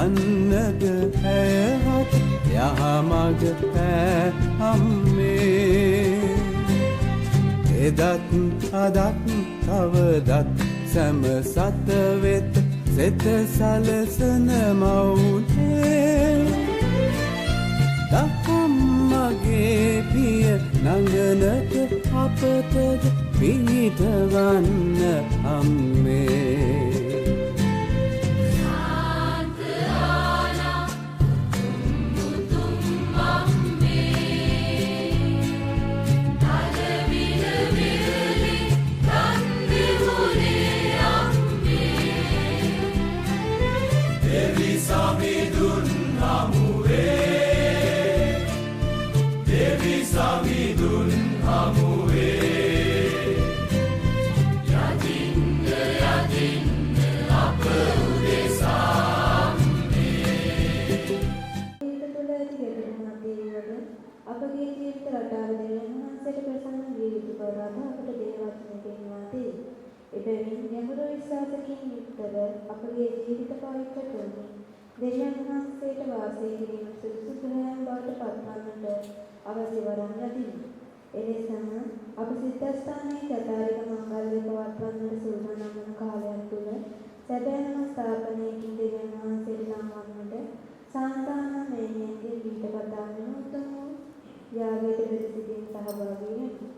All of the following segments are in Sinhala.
යන්නද ඇයවත් යහමග අම්මේ එදත් අදත් කවදත් සැම සත වෙත සෙත සලසන මවුනේ දහම් මගේ පිය නඟනට අපතද පිහිටවන්න අම්මේ එබැවින් ගැඹුරු විශ්වාසකින් යුක්තව අපගේ ජීවිත පවිත්‍ර කරමු. දෙවියන් වහන්සේට වාසය කිරීම සුදුසු ග්‍රහයන් බවට පත්වන්නට අවශ්‍ය වරම් ලැබිමු. එලෙසම අප සිද්ධාස්ථානයේ කතාරික මංගල්‍ය පවත්වන්නට සූදානම් වන කාලයක් තුළ සැබෑම ස්ථාපනයකින් දෙවියන් වහන්සේට නම් වන්නට සාන්තාන මෙහෙයන්ගේ ගීත කතා වෙන උතුම් වූ යාගයට ප්‍රතිසිතින් සහභාගී වෙමු.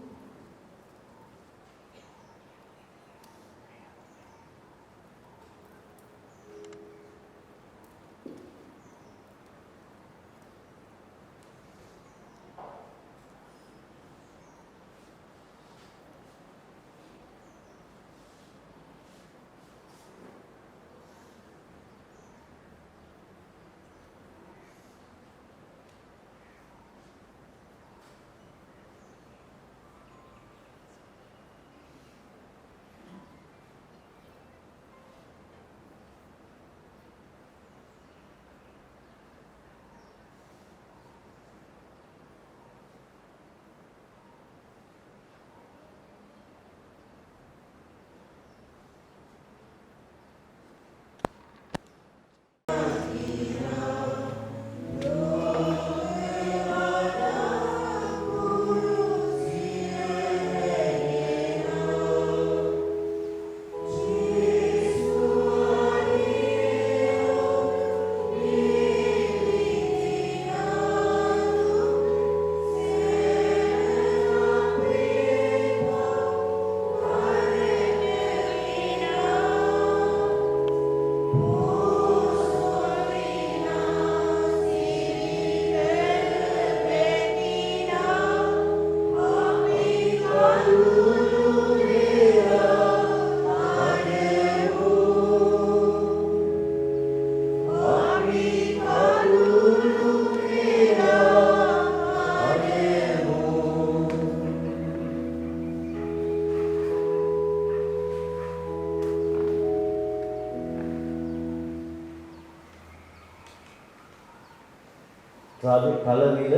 රාජ කලවිල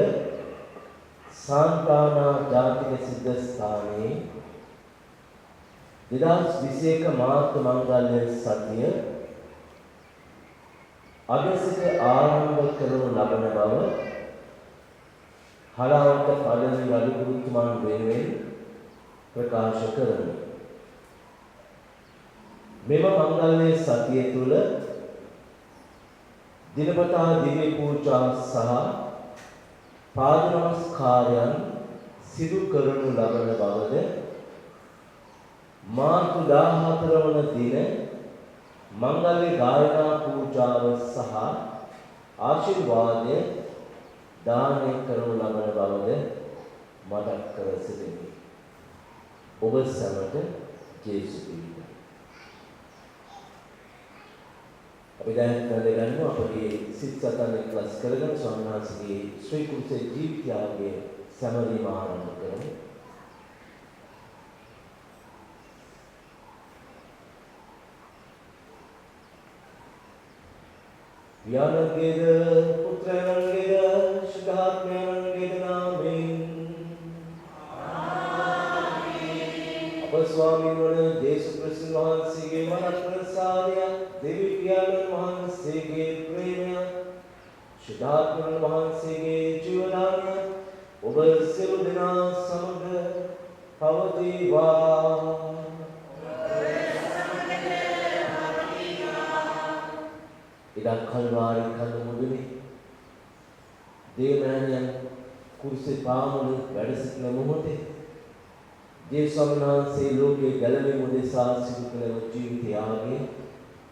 සාන්තානා ජාතික සිද්ධාස්ථානයේ 2021 මාර්තු මංගල්‍ය සතිය අගසිත ආරම්භ කරනු ලබන බව හලාවත පදවි වඩුතුමන් වෙනුවෙන් ප්‍රකාශ කරමි. මෙම මංගල්‍ය සතිය තුල දිනපතා දිව්‍ය පූජා සහ පාද නමස්කාරයන් සිදු කරනු ලබන බවද මාර්තු 14 වන දින මංගල්‍ය ගායනා පූජාව සහ ආශිර්වාදය දානය කරනු ලබන බවද මතක් කර සිටිමි. ඔබ සැමට ජේසු පිළිගන්න. අපි දැන් කරගන්න අපගේ සිත් සතන් එක්ලස් කරගෙන ස්වාමීන් වහන්සේගේ ශ්‍රී කුරුසේ ජීවිතයගේ සමරීම ආරම්භ කරමු. පියාණන්ගේද පුත්‍රයන්ගේද ශුද්ධාත්මයන්ගේද නාමයෙන් ආමේන්. අප ස්වාමීන් වහන්සේ දේශ ප්‍රසන්න වහන්සේගේ මහත් ප්‍රසාදය දෙවි පියාණන් වහන්සේගේ ප්‍රේමය ශුද්ධාත්මයන් වහන්සේගේ ජීවදානය ඔබ සියලු දෙනා සමග පවතිවා. ඉදා කල්වාරි කඳ මුදුනේ දේවයන් කුරුසේ පාමුල වැඩ සිටින මොහොතේ දේශස්වාමීන් වහන්සේ ලෝකයේ ගැලවීම උදෙසා සිදු කළ ජීවිත යාගය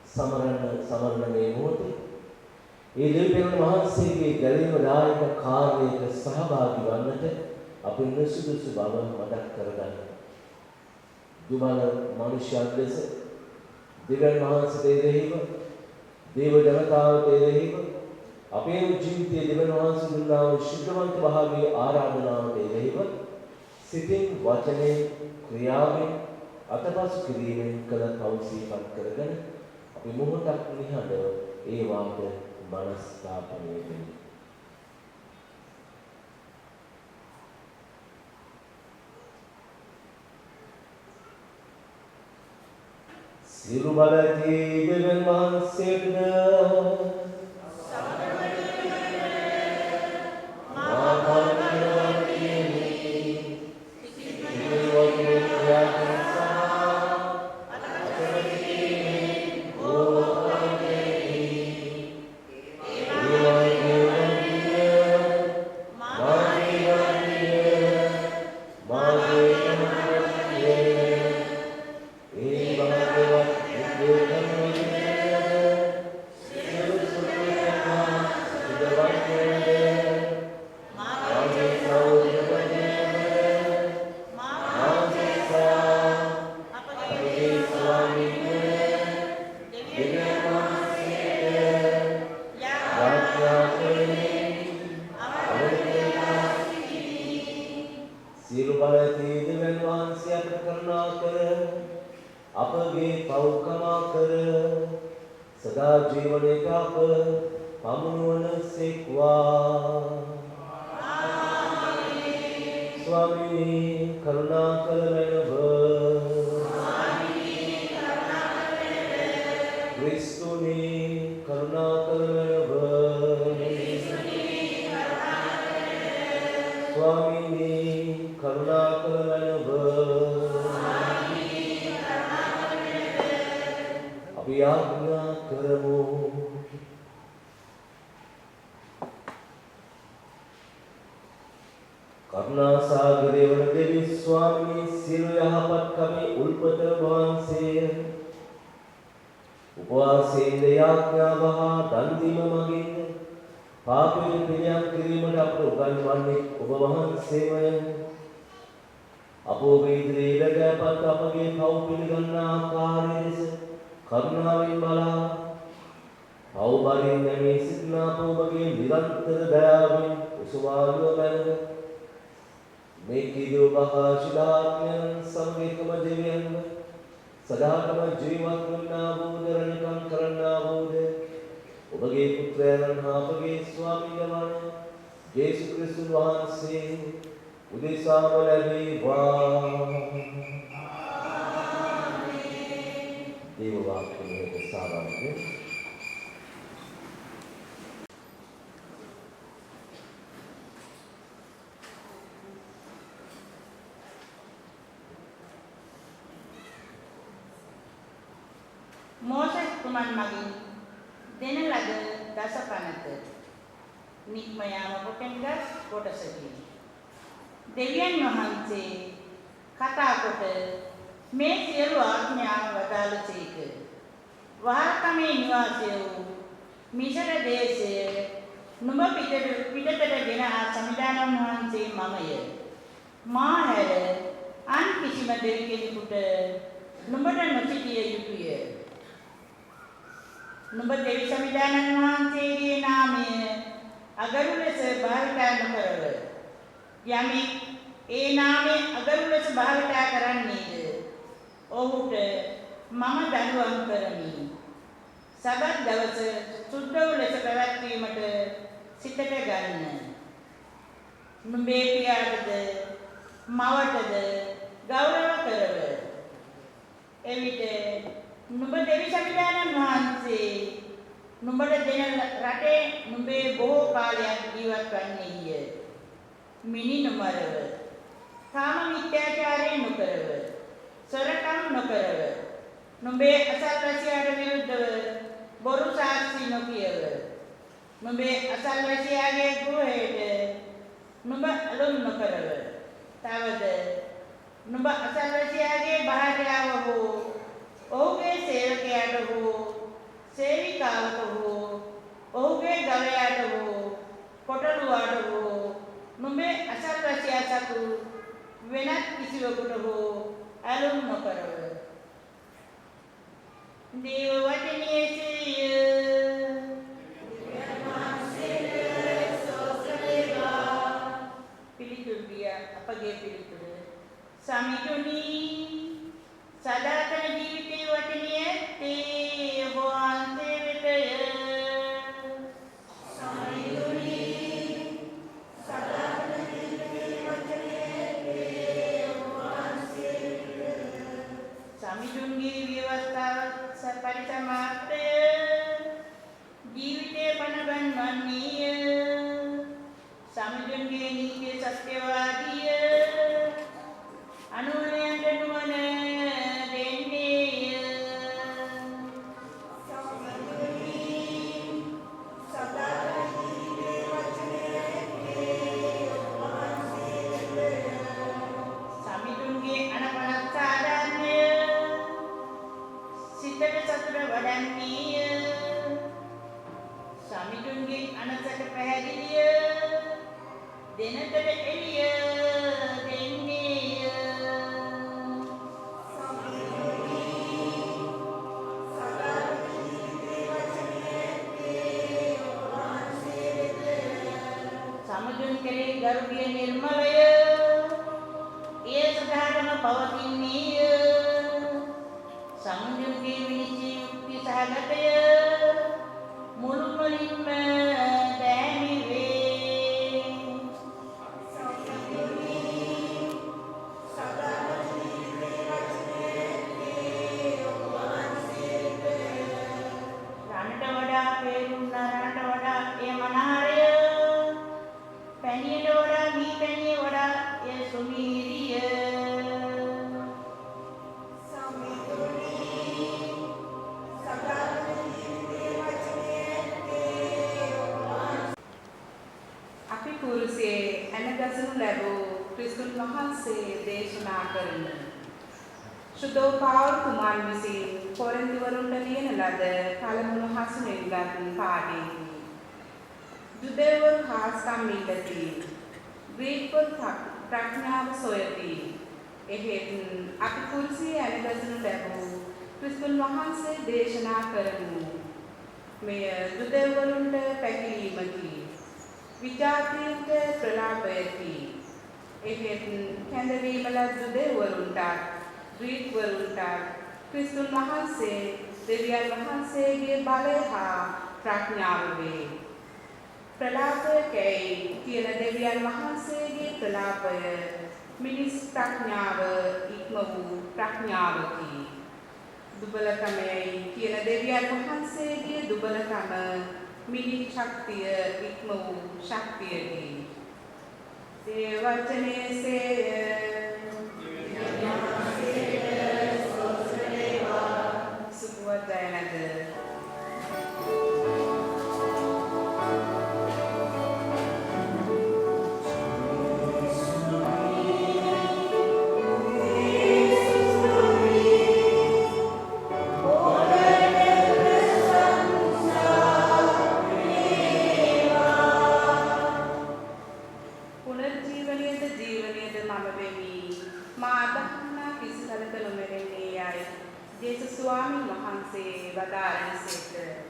සමරන මේ මොහොතේ ඒ දෙවියන් වහන්සේගේ ගැලවීම දායක කාර්යයක සහභාගී වන්නට අපි නිසුදුසු බව මතක් කරගන්න. දුබල මනුෂ්‍යයන් ලෙස දෙවියන් වහන්සේ දෙවිව දේව ජනතාව දෙවිව අපේ ජීවිතයේ දෙවියන් වහන්සේ දුන්නා වූ ශුද්ධවන්ත භාවයේ ආරාධනාව දෙවිව සිතින් වචනේ ක්‍රියාවෙන් අතපසු කිරීමෙන් කළ පෞසීපත් කරගෙන අපි මොහොතක් නිහඬව ඒ වාද මනස්ථාපනය වෙමු. සිරු බලති දෙවියන් වහන්සේට මෝසස් කුමන් මගින් දෙන ලද දසපනත නික්ම යාම පොතෙන්ගත් කොටසකි. දෙවියන් වහන්සේ කතා කොට මේ සියලු ආඥා වදාළසේක. වහල්කමේ නිවාසය වූ මිසර දේශයේ නුඹ පිටතට ගෙන ආ සමිදානන් වහන්සේ මමය. මා හැර අන් කිසිම දෙවි කෙනෙකුට නුඹට නොසිතිය යුතුය. නුඹ දෙවි සමිදානන් වහන්සේගේ නාමය අගරු ලෙස භාවිතා නොකරව. යමෙක් ඒ නාමය අගරු ලෙස භාවිතා කරන්නේද ඔහුට මම දඬුවම් කරමි. සබත් දවස සුද්ධ වූ ලෙස පැවැත්වීමට සිතට ගන්න. නුඹේ පියාටද මවටද ගෞරව කරව. එවිට නුඹ දෙවි සමිදානන් වහන්සේ නුඹට දෙන රටේ නුඹේ බොහෝ කාලයක් ජීවත් වන්නේය. මිනි නොමරව. කාම මිත්‍යාචාරය නොකරව. සොරකම් නොකරව. නුඹේ අසල්වැසියාට විරුද්ධව බොරු සාක්ෂි නොකියව. නුඹේ අසල්වැසියාගේ ගෘහයට නුඹ අලුම් නොකරව. තවද නුඹ අසල්වැසියාගේ භාර්යාව හෝ ඔහුගේ සේවකයාට හෝ සේවිකාවට හෝ ඔහුගේ ගවයාට හෝ කොටලුවාට හෝ නුඹේ අසල්වැසියා සතු වෙනත් කිසිවෙකුට හෝ අලුම් නොකරව. දේව වචනයේ පිළිතුරු අපගේ පිළිතුර සමිතුනි සදාතන ජීවිතයේ වචනයේ තේ වහන්සේ වෙතය. සමිතුනි සදාතන ජීවිතයේ වචනයේ තේ වහන්සේ වෙතය. සමිතුන්ගේ ව්‍යවස්ථාව පරිසමාප්තය ජීවිතේ පනවන්නීය. සමිතුන්ගේ නීතිය සත්‍යවාදීය. අනුනයන්ට නුවණ දෙන්නේය. සමිතුන්ගේ අනපනත් සාධාරණය සිතට සතුට වඩන්නීය. සමිතුන්ගේ අනසට පැහැදිලිය දෙනතට එළිය දෙන්නේය. සමිතුන් කෙරෙහි ගරුබිය නිර්මලය එය සදාටම පවතින්නේය. සමිතුන්ගේ විනිශ්චය යුක්ති සහගතය මුළුමනින්ම දෑමි වේ. රණට වඩා පේරුම් නරණට වඩා එය මනහරය. පැණියට වඩා මී පැණිය වඩා එය සුමීරිය. අපි කුරුසේ ඇනගසනු ලැබූ ක්‍රිස්තුන් වහන්සේ දේශනා කරන සුදෝපාවල් කුමාර විසින් කොරින්තිවරුන්ට ලියන ලද පළමුව හසුනෙන්ගත් පාඩේහි ජුදෙව්වරු හාස්කම් ඉල්ලති, ග්‍රීක්වරු ප්‍රඥාව සොයති. එහෙත් අපි කුරුසේ ඇනගසනු ලැබූ ක්‍රිස්තුන් වහන්සේ දේශනා කරමු. මෙය ජුදෙව්වරුන්ට පැකිලීමකි, විජාතියට ප්‍රලාපයකි. එහෙත් කැඳවීම ලද ජුදෙව්වරුන්ටත් ග්‍රීක්වරුන්ටත් ක්‍රිස්තුන් වහන්සේ දෙවියන් වහන්සේගේ බලය හා ප්‍රඥාව වේ. ප්‍රලාපයකැයි කියන දෙවියන් වහන්සේගේ ප්‍රලාපය මිනිස් ප්‍රඥාව ඉක්ම වූ ප්‍රඥාවකි. දුබලකමයි කියන දෙවියන් වහන්සේගේ දුබලකම මිනිස් ශක්තිය ඉක්ම වූ ශක්තියකි. ඒ වචනයේ සුබවදයනද ස්වාමීන් වහන්සේ වදාළසේක.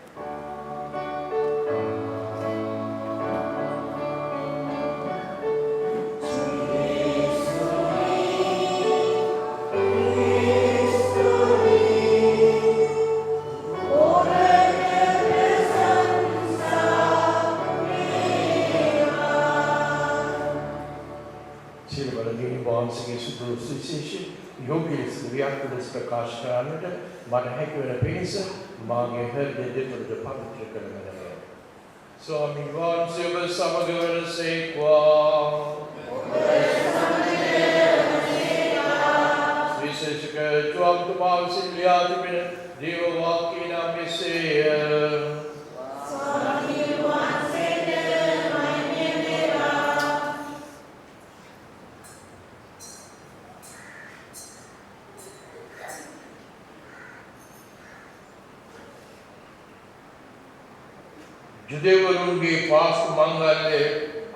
සිල්වලදී වහන්සේගේ සුදු සුවිශේෂ යෝග්‍ය ලෙස ව්‍යාප්ත ලෙස ප්‍රකාශ කරන්නට මට හැකි වන පිණිස මාගේ හෘදය දෙපළට පවිත්‍ර කරගන්නවා. ස්වාමීන් වහන්සේ ඔබ සමග වනසේක්වා. විශේෂක තුවාක්තුමා විසින් ලියා තිබෙන දේව වාක්‍ය නම් මෙසේය. ජුදෙවරුන්ගේ පාස්කු මංගල්‍යය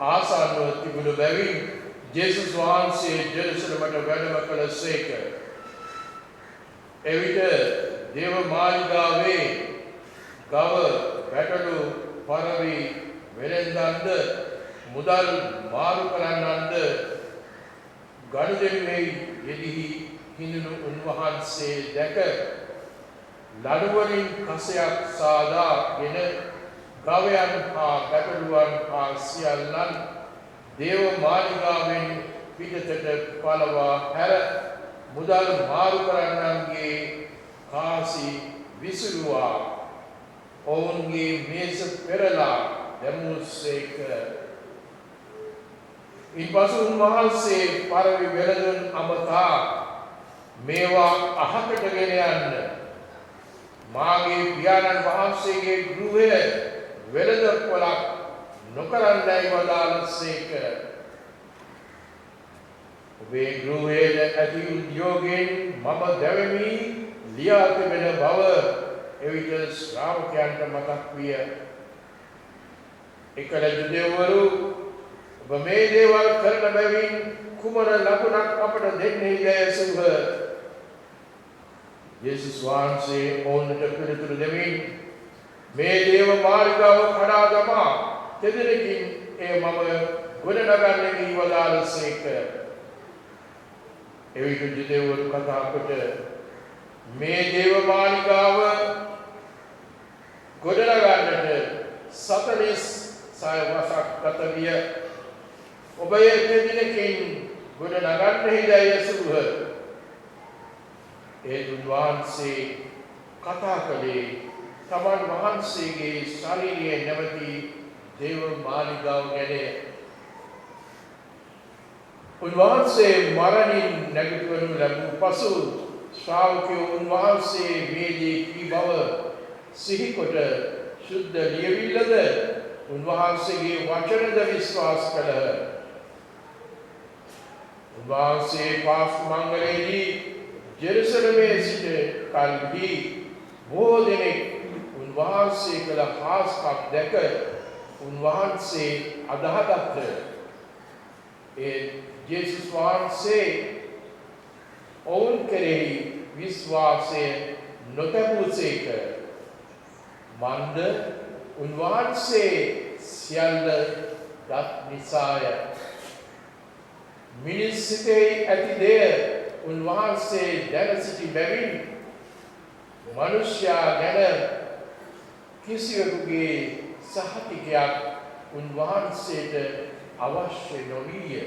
ආසන්නව තිබුණු බැවින් ජේසුස් වහන්සේ ජෙරුසලමට වැඩම කළසේක. එවිට දේව මාලිගාවේ ගව පැටළු පරවි වෙළෙන්දන්ද මුදල් මාරු කරන්නන්ද ගනුදෙනුවෙහි යෙදී හිඳුණු උන්වහන්සේ දැක ලඩුවලින් කසයක් සාදාගෙන ගවයන් හා පැටළුවන් හා සියල්ලන් දේව මාලිගාවෙන් පිටතට පලවා හැර මුදල් මාරු කරන්නන්ගේ කාසි විසුරුවා ඔවුන්ගේ මේස පෙරලා දැමුසේක. ඉන්පසු උන්වහන්සේ පරවි වෙළඳුන් අමතා මේවා අහකට ගෙන යන්න මාගේ පියාණන් වහන්සේගේ ගෘහය වෙළඳපොළක් නොකරන්නයි වදාළසේක. ඔබේ ගෘහයේ ඇති උද්‍යෝගයෙන් මම දැවෙමි ලියා තිබෙන බව එවිට ශ්‍රාවකයන්ට මතක් විය. එකල ජුදෙවරු ඔබ මේ දේවල් කරන බැවින් කුමන ලකුණක් අපට දෙන්නේ දැසුහ. යේසුස් වහන්සේ ඔවුන්ට පිළිතුරු දෙමින් මේ දේව මාලිගාව කඩා දමා තෙදෙනකින් එය මම ගොඩනගන්නේ වදාළසේක. එවිට ජුදෙවරු කතා කොට මේ දේව මාලිගාව ගොඩනගන්නට 46 වසක් ගත විය. ඔබ ඒ තෙදෙනකින් ගොඩනගන්නේ දැයසුහ. ඒ උන්වහන්සේ කතා කළේ තමන් වහන්සේගේ ශරීරයේ නැවති දේව මාලිගාව ගැන. උන්වහන්සේ මරණින් නැගිටවනු ලැබූ පසු ශ්‍රාවකයෝ උන්වහන්සේ මේ දේ කී බව සිහිකොට සුද්ධ ලියවිල්ලද උන්වහන්සේගේ වචනද විශ්වාස කළහ. උන්වහන්සේ පාස්කු මංගලයේදී ජෙරුසලමේ සිට කල්හි බොහෝ දෙනෙක් උන්වහන්සේ කළ හාස්කම් දැක උන්වහන්සේ අදහගත්හ. ඒ ජේසුස් වහන්සේ ඔවුන් කෙරෙහි විශ්වාසය නොතැබූසේක. මන්ද උන්වහන්සේ සියල්ල දත් නිසාය. මිනිස් සිතෙහි ඇති දෙය උන්වහන්සේ දැන සිටි බැවින් මනුෂ්‍යයා ගැන කිසිවෙකුගේ සහතිකයක් උන්වහන්සේට අවශ්‍ය නොවිය.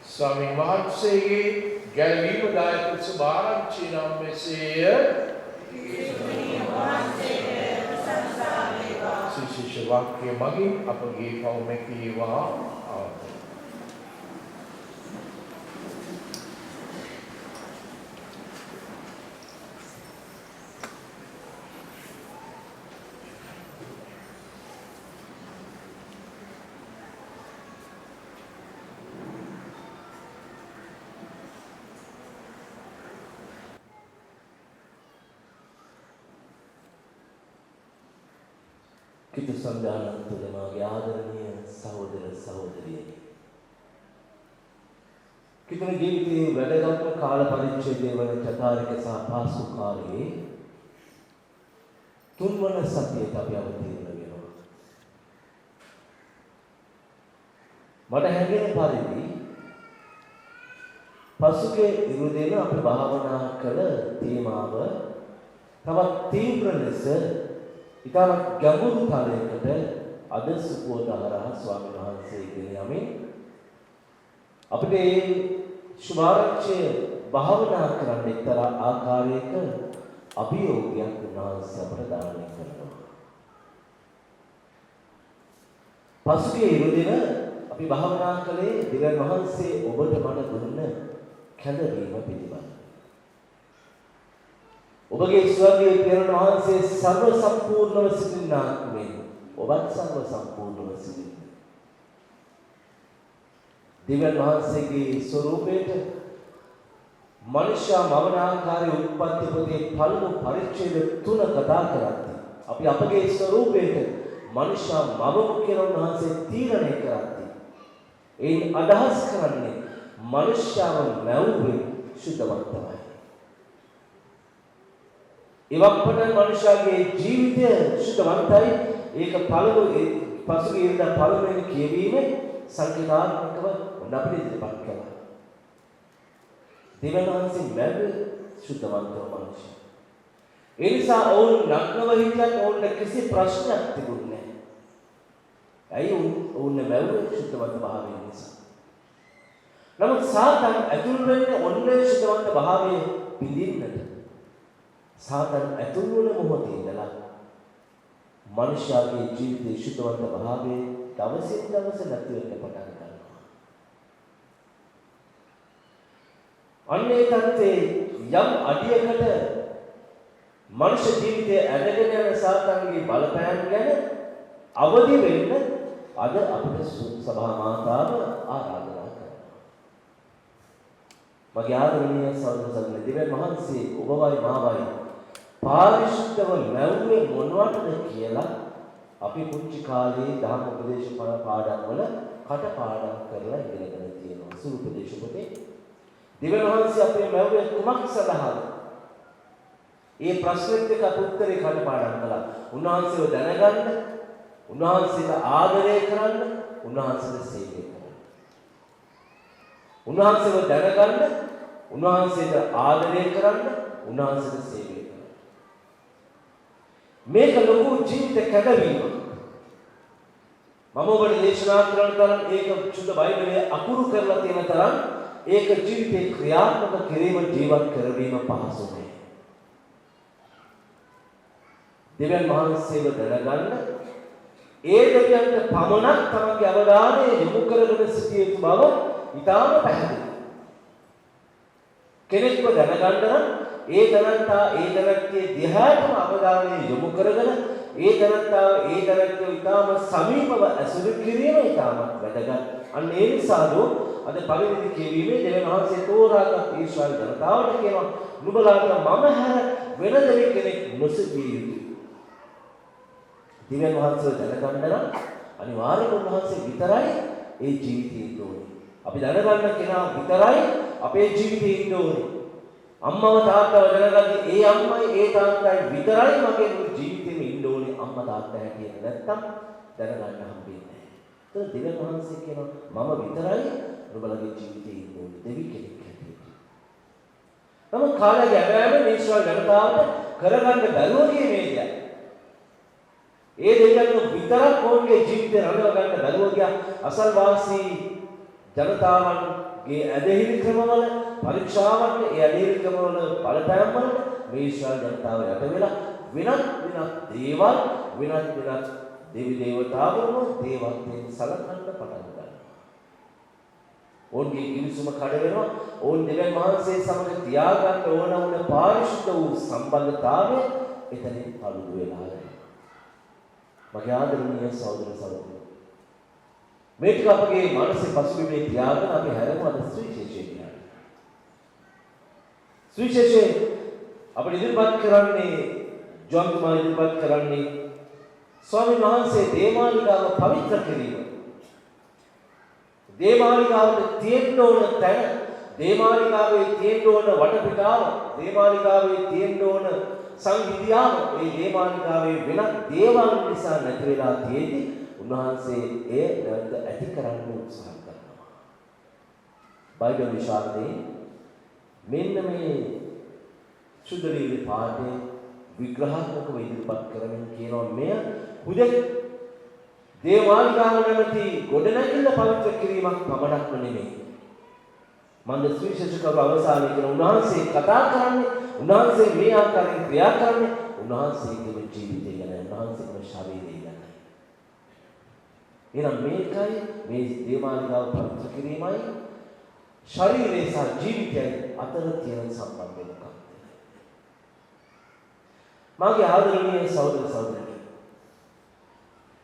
ස්වාමීන් වහන්සේගේ ගැලවීමදායක සුභාරංචි නම් මෙසේය. සුවිශේෂ වාක්‍ය මගින් අපගේ පව් මැකීවා. කිතු සංදානන් තුළ මාගේ ආදරණීය සහෝදර සහෝදරියනි. කිතුන ජීවිතයේ වැඩගත්ම කාල පරිච්ඡේදය වන චතාරික සහ පාසු කාලයේ තුන්වන සතියට අපි අවතීර්ණ වෙනවා. මට හැඟෙන පරිදි පසුගිය ඉරුදෙන අපි භාවනා කළ තේමාව තවත් තීව්‍ර ලෙස ඉතාමත් ගැඹුරු තලයකට අද අද සුපෝදාරහ ස්වාමීන් වහන්සේ ගෙන යමින් අපිට මේ ශුභාරංචිය භාවනා කරන්න එක්තරා ආකාරයක අභියෝගයක් උන්වහන්සේ අපට දානය කරනවා. පසුගිය ඉරුදින අපි භාවනා කළේ දෙවියන් වහන්සේ ඔබට මට දුන්න කැඳවීම පිළිබඳ. ඔබගේ ස්වර්ගීය පියවරණ වහන්සේ සර්ව සම්පූර්ණව සිටින්නාක් මෙන් ඔබත් සර්ව සම්පූර්ණව සිටින්න. දෙවියන් වහන්සේගේ ස්වરૂපයට මනුෂ්‍ය මවනාකාරී උත්පත්ති පොතේ පළමු පරිච්ඡේද 3 කතා කරද්දී අපි අපගේ ස්වરૂපයට මනුෂ්‍ය මවමු කියලා උන්වහන්සේ තීරණය කරද්දී ඒ අදහස් කරන්නේ මනුෂ්‍යව මැවුවේ සුද්ධවන්තමයි. එවක්පට මනුෂ්‍යගේ ජීවිතය සුද්ධවන්තයි. ඒක පළමු පසුගිය ඉරිදා පළමුවෙනි කියවීමේ සංකේතාත්මකව අපිට ඉදිරිපත් කළා. දෙවියන් වහන්සේ මැව්වේ සුද්ධවන්තව මනුෂ්‍ය. ඒ නිසා ඔවුන් නග්නව හිටියත් ඔවුන්ට කිසි ප්‍රශ්නයක් තිබුණේ නැහැ. ඇයි ඔවුන් මැව්වේ සුද්ධවන්ත භාවය නිසා. නමුත් සාතන් ඇතුල් වෙන්නේ ඔන්නේ සුද්ධවන්ත භාවයේ පිළිඳින්නට. සාතන් ඇතුල් වන මොහොතේ ඉඳලා මනුෂ්‍යයාගේ ජීවිතයේ සුද්ධවන්ත භාවයේ දවසින් දවස නැති වෙන්න පටන් ගන්නවා. අන්නේ තත්ත්වයේ යම් අඩියකට මනුෂ්‍ය ජීවිතයේ ඇදගෙන යන සාතන්ගේ බලපෑම් ගැන අවදි වෙන්න අද අපිට සභා මාතාව ආරාධනා කරනවා. මගේ ආදරණීය සහෝදර දෙවියන් වහන්සේ ඔබවයි මාවයි පාරිශුද්ධව මැව්වේ මොනවටද කියලා අපි පුංචි කාලේ ධර්ම උපදේශ පාඩම් වල කටපාඩම් කරලා ඉගෙනගෙන තියෙනවා. සුළු උපදේශ පොතේ දෙවියන් වහන්සේ අපේ මැව්වේ කුමක් සඳහාද? ඒ ප්‍රශ්නෙට අපි උත්තරේ කටපාඩම් කළා. උන්වහන්සේව දැනගන්න, උන්වහන්සේට ආදරය කරන්න, උන්වහන්සේට සේවය කරන්න. උන්වහන්සේව දැනගන්න, උන්වහන්සේට ආදරය කරන්න, උන්වහන්සේට සේවය කරන්න. මේක ලොකු ජීවිත කැඩවීමක්. මම ඔබට දේශනා කරන තරම් ඒක සුද්ධ බයිබලයේ අකුරු කරලා තියෙන තරම් ඒක ජීවිතේ ක්‍රියාත්මක කිරීම ජීවත් කරවීම පහසු නෑ. දෙවියන් වහන්සේව දැනගන්න ඒ දෙවියන්ට පමණක් තමන්ගේ අවධානය යොමු කරගෙන සිටිය යුතු බව ඉතාම පැහැදිලි. කෙනෙක්ව දැනගන්න නම් ඒ තනත්තා ඒ තනත්තිය දිහාටම අවධානය යොමු කරගෙන ඒ තනත්තාව ඒ තනත්තිය ඉතාම සමීපව ඇසුරු කිරීම ඉතාමත් වැදගත්. අන්න ඒ නිසාදෝ අද පළවෙනි කියවීමේ දෙවියන් වහන්සේ තෝරාගත් ඊශ්වර ජනතාවට කියනවා නුඹලාට මම හැර වෙන දෙවි කෙනෙක් නොසිතිය යුතුයි. දෙවියන් වහන්සේව දැනගන්න නම් අනිවාර්යයෙන්ම උන්වහන්සේ විතරයි ඒ ජීවිතේ ඉන්න ඕනේ. අපි දැනගන්න කෙනා විතරයි අපේ ජීවිතේ ඉන්න ඕනේ. අම්මව තාත්තව දැනගන්නේ ඒ අම්මයි ඒ තාත්තයි විතරයි මගේ ජීවිතේම ඉන්න ඕනේ. අම්මා තාත්තා හැටියට නැත්තම් දැනගන්න හම්බෙන්නේ නැහැ. ඒක දෙවියන් වහන්සේ කියනවා මම විතරයි නුඹලගේ ජීවිතේ ඉන්න ඕනේ. දෙවි කෙනෙක් හැටියට. නමුත් කාලය යෑම මේශ්වර ජනතාවට කරගන්න බැරුව ගියේ මේ දෙයක්. ඒ දෙවියන් විතරක් ඔවුන්ගේ ජීවිතේ රඳව ගන්න බැරුව ගියා. අසල්වාසී ජනතාවන්ගේ ඇදහිලි ක්‍රමවල පරීක්ෂාවන්ට ඒ ඇදහිලි ක්‍රමවල බලපෑම් වලට මේ ඊශ්වර ජනතාව යට වෙලා වෙනත් දේවල් වෙනත් දෙවි දේවතාවුන්ව දේවත්වයෙන් සලකන්න පටන් ගන්නවා. ඔවුන්ගේ කිවිසුම කඩ වෙනවා. ඔවුන් දෙවියන් වහන්සේ සමග තියාගන්න ඕන වුණ පාරිශුද්ධ වූ සම්බන්ධතාවය එතනින් අලුත් වෙලා යනවා. මගේ ආදරණීය සහෝදර සහෝදරියෝ මේක අපගේ මානසික පසුබිමේ තියාගෙන අපි හැරෙමු අද සුවිශේෂයෙන් යන්න. සුවිශේෂයෙන් අපිට ඉදිරිපත් කරන්නේ ජෝන් තුමා ඉදිරිපත් කරන්නේ ස්වාමීන් වහන්සේ දේවාලිකාව පවිත්‍ර කිරීම. දේවාලිකාවට තියෙන්න ඕන තැන, දේවාලිකාවේ තියෙන්න ඕන වටපිටාව, දේවාලිකාවේ තියෙන්න ඕන සංවිධියාව ඒ දේවාලිකාවේ වෙනත් දේවල් නිසා නැති වෙලා තියෙද්දි උන්වහන්සේ ඒ නැවත ඇති කරන්න උත්සාහ කරනවා. බයිබල් විශාරදේ මෙන්න මේ සුද්ධලීලේ පාඩේ විග්‍රහාත්මකව ඉදිරිපත් කරමින් කියනවා මෙය හුදෙක් දේවාලිකාව නැමැති ගොඩනැගිල්ල පවිත්‍ර කිරීමක් පමණක් නෙමෙයි. මන්ද සුවිශේෂකව අවසානයේ කියන උන්වහන්සේ කතා කරන්නේ, උන්වහන්සේ මේ ආකාරයෙන් ක්‍රියා කරන්නේ උන්වහන්සේගේ ජීවිතය ගැන, උන්වහන්සේගේ ශරීරය ගැන. එහෙනම් මේකයි මේ දේවාලිකාව පවිත්‍ර කිරීමයි ශරීරය සහ ජීවිතයයි අතර තියෙන සම්බන්ධය. මාගේ ආදරණීය සහෝදර සහෝදරියනි,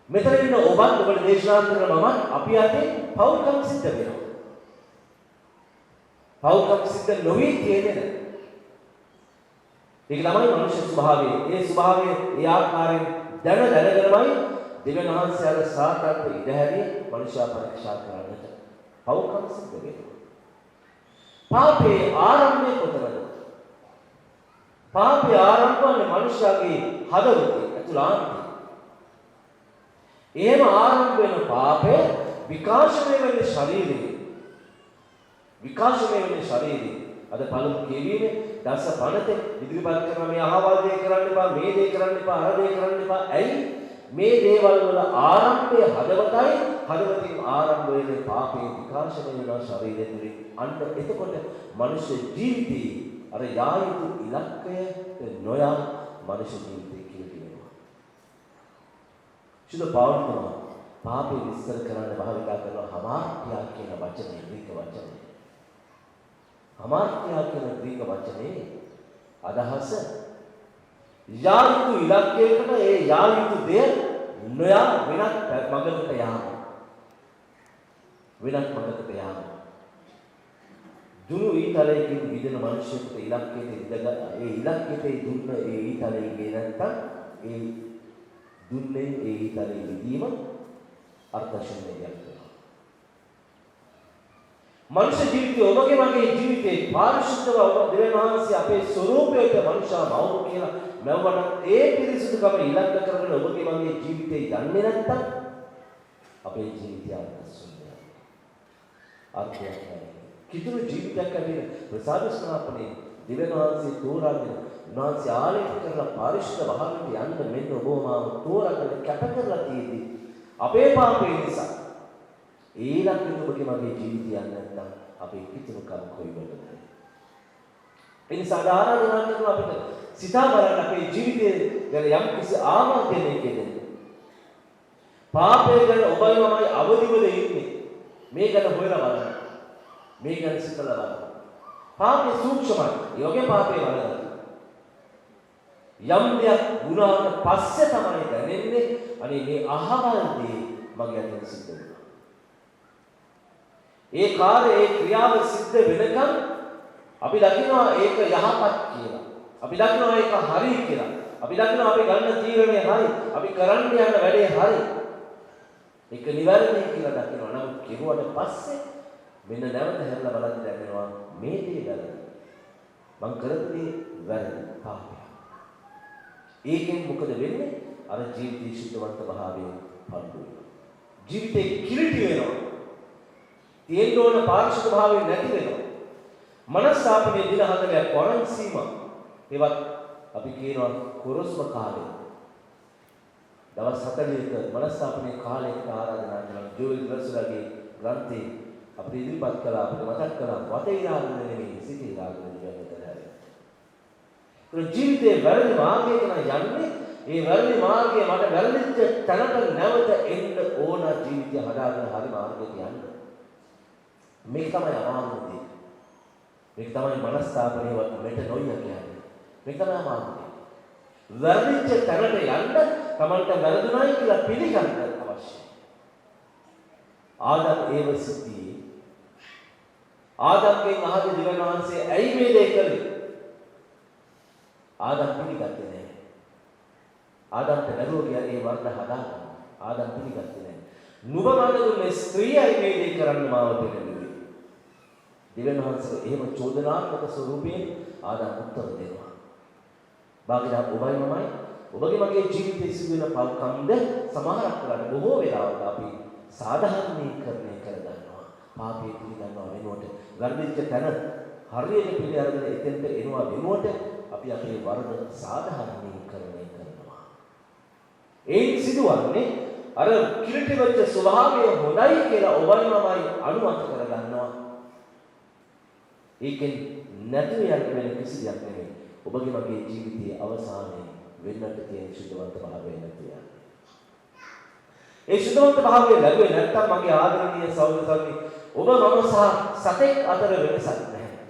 මෙතන ඉන්න ඔබත් ඔබට දේශනා කරන මම අපි අතේ පෞල්කම් සිද්ධ වෙනවා. පෞල්කම් සිද්ධ නොවි කියන්නේ. ඒක තමයි මනුෂ්‍ය ස්වභාවය. ඒ ස්වභාවය ඒ ආකාරයෙන් දැනගෙනමයි දෙවියන් වහන්සේ අර සාතන්ට ඉඩහැරි මනුෂ්‍යයා පරීක්ෂා කරන්නට. පෞල්කම් සිද්ධ වෙනවා. පාපේ ආරම්භය කොතනද? පාපය ආරම්භ වන්නේ මනුෂ්‍යයාගේ හදවතේ ඇතුළාන්තේ. එහෙම ආරම්භ වෙන පාපය විකාශනය වෙන්නේ ශරීරයේ. විකාශනය වෙන්නේ ශරීරයේ. අද පළමු කියවීමේ දස පනතේ ඉදිරිපත් කරන මේ අහවල් දේ කරන්න එපා, මේ දේ කරන්න එපා, අර දේ කරන්න එපා. ඇයි? මේ දේවල් වල ආරම්භය හදවතයි. හදවතින් ආරම්භ වෙන්නේ පාපේ විකාශනය වෙන ශරීරය තුලින්. අන්න එතකොට මනුෂ්‍ය ජීවිතේ අර යායුතු ඉලක්කය නොයා මනුෂ්‍ය ජීවිතේ කියලා. සුදු පෞල්කම පාපේ විස්තර කරන්න භාවිතා කරන හමාර්ත්‍යා කියන වචනේ, ග්‍රීක වචනේ. හමාර්ත්‍යා කියන ග්‍රීක වචනේ අදහස යායුතු ඉලක්කයකට ඒ යායුතු දෙය නොයා වෙනත් මඟකට යාම. වෙනත් මඟකට යාම. දුනු ඊතලයකින් විදින මිනිසෙකුට ඉලක්කයට ඉඳලා ඒ ඉලක්කයට දුන්න ඒ ඊතලයේ ගේ නැත්තම් ඒ දුන්නේ ඒ ඊතලයේ විදීම අර්ථශූන්‍යයක් වෙනවා. මනුෂ්‍ය ජීවිතය ඔබගේ මගේ ජීවිතේ පාරිශුද්ධව ඔබ දෙවියන් වහන්සේ අපේ ස්වરૂපයට මනුෂ්‍යව මවු කියලා මවවන ඒ පිරිසුදුකම ඉලක්ක කරගෙන ඔබගේ මගේ ජීවිතේ යන්නේ නැත්තම් අපේ ජීවිතය අර්ථශූන්‍යයි. අර්ථයක් නැහැ. කිතුරු ජීවිතයක් ඇතිවෙන ප්‍රසාදස්නාපනේ දෙවියන් වහන්සේ තෝරාගෙන උන්වහන්සේ ආලේඛ කරලා පාරිශුද්ධ භාවයට යන්න මෙන්න ඔබ මාව තෝරාගෙන කැප කරලා තියෙදී අපේ පාපේ නිසා ඒ ලක්ෂණ ඔබගේ මගේ ජීවිතය යන්න නැත්නම් අපේ කිතුරුකම් කොයිවලද? ඒ නිසා ආරාධනා කරන අපිට සිතා බලන්න අපේ ජීවිතයේ ගැන යම් කිසි ආවර්තනයක දෙන්න. පාපේ ගැන ඔබයි මමයි අවදිවල ඉන්නේ. මේ ගැන හොයලා බලන්න. මේ ගැන සිතලා බලන්න. පාපේ සූක්ෂමයි. යෝගේ පාපේ වලද. යම් දෙයක් වුණාට පස්සේ තමයි දැනෙන්නේ අනේ මේ අහවල්දී මගේ අතින් සිද්ධ වෙනවා. ඒ කාර්යය ඒ ක්‍රියාව සිද්ධ වෙනකන් අපි දකිනවා ඒක යහපත් කියලා. අපි දකිනවා ඒක හරි කියලා. අපි දකිනවා අපි ගන්න තීරණය හරි. අපි කරන්න යන වැඩේ හරි. ඒක නිවැරදි කියලා දකිනවා. නමුත් කිරුවට පස්සේ මෙන්න නැවත හැරලා බලද්දී දැනෙනවා මේ දේ වැරදි. මං කරපු දේ වැරදි පාපය. ඒකෙන් මොකද වෙන්නේ? අර ජීවිතයේ සුද්ධවන්ත භාවයෙන් පල්ලු වෙනවා. ජීවිතේ කිලිටි වෙනවා. තියෙන්න ඕන පාරිශුද්ධ භාවය නැති වෙනවා. මනස්ථාපනයේ දින 40ක් වරන් සීමා. ඒවත් අපි කියනවා කුරුස්ම කාලය. දවස් 40ක මනස්ථාපනයේ කාලයකට ආරාධනා කරන ජෝල් රසුලගේ ග්‍රන්ථයේ අපිට ඉදිරිපත් කළා, අපිට මතක් කළා වතේ ඉරාගෙන නෙමෙයි සිටේ ඉරාගෙන යන්නේ. ඒ ජීවිතේ වැරදි මාර්ගයක යන්නේ. ඒ වැරදි මාර්ගය මට වැරදිච්ච තැනට නැවත එන්න ඕන ජීවිතය හදාගෙන හරි මාර්ගයට යන්න. මේක තමයි අමාරු දේ. මේක තමයි මනස්ථාපනයවත් මෙට නොය කියන්නේ. මේක තමයි අමාරු දේ. වැරදිච්ච තැනට යන්න තමන්ට වැරදුනායි කියලා පිළිගන්න අවශ්‍යයි. ආදම් ඒව සිටී. ආදම්ගෙන් අහන්නේ දෙවියන් වහන්සේ ඇයි මේ දේ කළේ? ආදම් පිළිගත්තේ නැහැ. ආදම්ට දරුවෝ කියන්නේ ඒ වර්ණ හදාගන්න. ආදම් පිළිගත්තේ නැහැ. නුඹ මට දුන්නේ ස්ත්‍රියයි මේ දේ කරන්න මාව පෙළඹුවේ. දෙවියන් වහන්සේ එහෙම චෝදනාත්මක ස්වරූපයෙන් ආදම් උත්තර දෙනවා. බාගදා ඔබයි මමයි ඔබගේ මගේ ජීවිතයේ සිදුවෙන පව්කම්ද සමහරක් කරලා බොහෝ වෙලාවට අපි සාධාරණීකරණය කරගන්නවා. පාපේ පිළිගන්නවා වෙනුවට වැරදිච්ච තැන හරියට පිළි අරගෙන එතෙන්ට එනවා වෙනුවට අපි අපේ වරද සාධාරණීකරණය කරනවා. ඒ සිදුවන්නේ අර කිලිටි වෙච්ච ස්වභාවය හොඳයි කියලා ඔබයි මමයි අනුමත කරගන්නවා. ඒකෙන් නැතුව යන්න වෙන කිසි දෙයක් නෙමෙයි. ඔබගේ මගේ ජීවිතයේ අවසානයේ වෙන්නට තියෙන සුද්ධවන්ත භාවය නැතුව යන්න. ඒ සුද්ධවන්ත භාවය ලැබුවේ නැත්නම් මගේ ආදරණීය සහෝදරයනි ඔබ මම සහ සතෙක් අතර වෙනසක් නැහැ.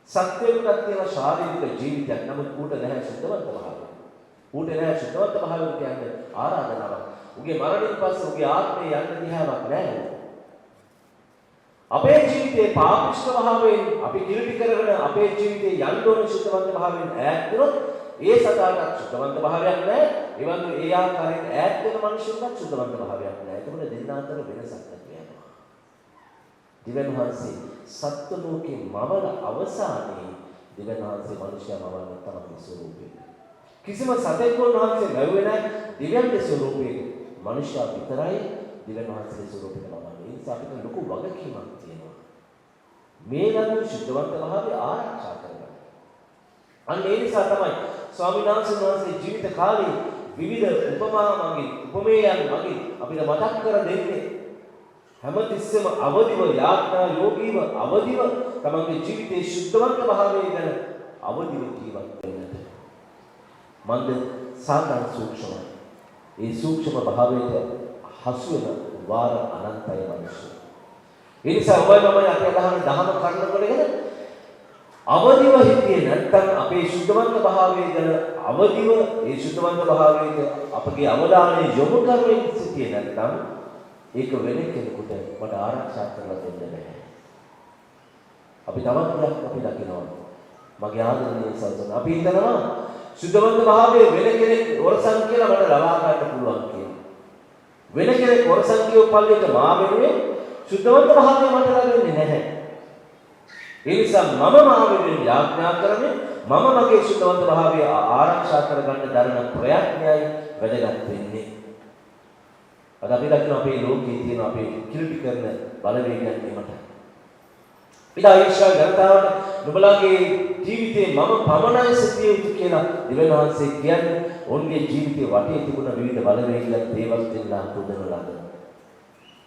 සත්‍යයකට තියෙන ශාරීරික ජීවිතයක් නමුත් ඌට නැහැ සුද්ධවන්ත භාවය. ඌට නැහැ සුද්ධවන්ත භාවය කියන්නේ ආරාධනාවක්. උගේ මරණයෙන් පස්සේ උගේ ආත්මය යන්න දිහාවක් නැහැ. අපේ ජීවිතේ පාපිෂ්ඨ භාවයෙන් අපි කිලිටි කරගෙන අපේ ජීවිතේ යන්න ඕන සුද්ධවන්ත භාවයෙන් ඈත් වුණොත් ඒ සතාට සුද්ධවන්ත භාවයක් නැහැ. ඒ වගේ ඒ ආකාරයෙන් ඈත් වෙන මිනිසුන්ට සුද්ධවන්ත භාවයක් නැහැ. ඒකවල දෙන්න අතර වෙනසක් නැති වෙනවා. දිව්‍යන් වහන්සේ සත්ත්ව ලෝකේ මවල අවසානයේ දිව්‍යන් වහන්සේ මිනිසයා මවන්න තමයි ස්වරූපේ. කිසිම සතෙක් වහන්සේ ලැබුවේ නැහැ දිව්‍යන්ගේ ස්වරූපේ. මිනිසයා විතරයි දිව්‍යන් වහන්සේගේ ස්වරූපෙට මවන්නේ. ඒ නිසා අපිට ලොකු වගකීමක් තියෙනවා. මේ ලබන සුද්ධවන්ත භාවය ආරක්ෂා කරගන්න. අන්න ඒ නිසා තමයි ස්වාමීන් වහන්සේ ජීවිත කාලේ විවිධ උපමා මගින් උපමේයන් මගින් අපිට මතක් කර දෙන්නේ හැමතිස්සෙම අවදිව යාඥා යෝගීව අවදිව තමන්ගේ ජීවිතයේ සුද්ධවන්ත භාවය ගැන අවදිව ජීවත් වෙන්නට. මන්ද සාධන සූක්ෂමයි. ඒ සූක්ෂම භාවයට හසු වෙන වාර අනන්තය මිනිස්සු. ඒ නිසා ඔබයි මමයි අපි අදහන දහම කර්ණ කොටගෙන අවදිව හිටියේ නැත්නම් අපේ සුද්ධවන්ත භාවය ගැන අවදිව ඒ සුද්ධවන්ත භාවයට අපගේ අවධානය යොමු කරමින් සිටියේ නැත්නම් ඒක වෙන කෙනෙකුට මට ආරක්ෂා කරලා දෙන්න බැහැ. අපි තවත් දෙයක් අපි දකිනවා. මගේ ආදරණීය සහෝදරයන් අපි හිතනවා සුද්ධවන්ත භාවයේ වෙන කෙනෙක් වරසන් කියලා මට ලබා ගන්න පුළුවන් කියලා. වෙන කෙනෙක් වරසන් කියව පල්ලෙට මා වෙනුවේ සුද්ධවන්ත භාවය මට ලැබෙන්නේ නැහැ. ඒ නිසා මම මාවෙන් යාඥා කරන්නේ මම මගේ සුද්ධවන්ත භාවය ආරක්ෂා කරගන්න දරන ප්‍රයත්නයයි වැදගත් වෙන්නේ. අද අපි දකින අපේ ලෝකයේ තියෙන අපේ කිලිටි කරන බලවේගයන් එමට. ඉතින් ආයශා ජනතාවට නුඹලාගේ ජීවිතේ මම පමණයි සිටිය යුතු කියලා දිව්‍යන් වහන්සේ කියන්නේ ඔවුන්ගේ ජීවිතේ වටේ තිබුණ විවිධ බලවේගයන් දේවල් දෙන්නා පුදන ළඟ.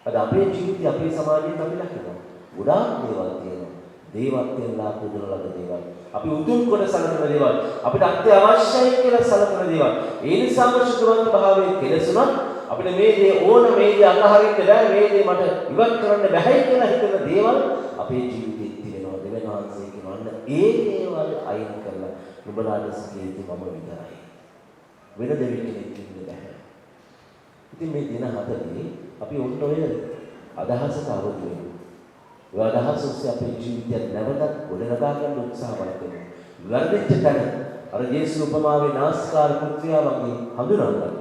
අද අපේ ජීවිතේ අපේ සමාජයේ අපි දකිනවා. ගොඩාක් දේවල් තියෙනවා. දේවත්වයෙන්ලා පුදුන ලද දේවල්. අපි උතුම් කොට සලකන දේවල්. අපිට අත්‍යවශ්‍යයි කියලා සලකන දේවල්. ඒ නිසාම සුද්ධවන්ත භාවයේ කෙලසුණත් අපිට මේ දේ ඕන මේ දේ අතහරින්න බෑ මේ දේ මට ඉවත් කරන්න බෑ කියලා හිතන දේවල් අපේ ජීවිතේ තියෙනවා. දෙවියන් වහන්සේ කියනවා ඒ දේවල් අයින් කරලා නුඹලාට සිටියේ මම විතරයි. වෙන දෙයක් කෙනෙක් ඉන්න බෑ. ඉතින් මේ දින හතරේ අපි ඔන්න ඔය අදහසට අවදි වෙනවා. ඒ අදහස ඔස්සේ අපේ ජීවිතය නැවතත් ගොඩනගා ගන්න උත්සාහවත් වෙනවා. වැරදිච්ච තැන අර ජේසු උපමාවේ නාස්කාර පුත්‍රයා වගේ හඳුනා ගන්න.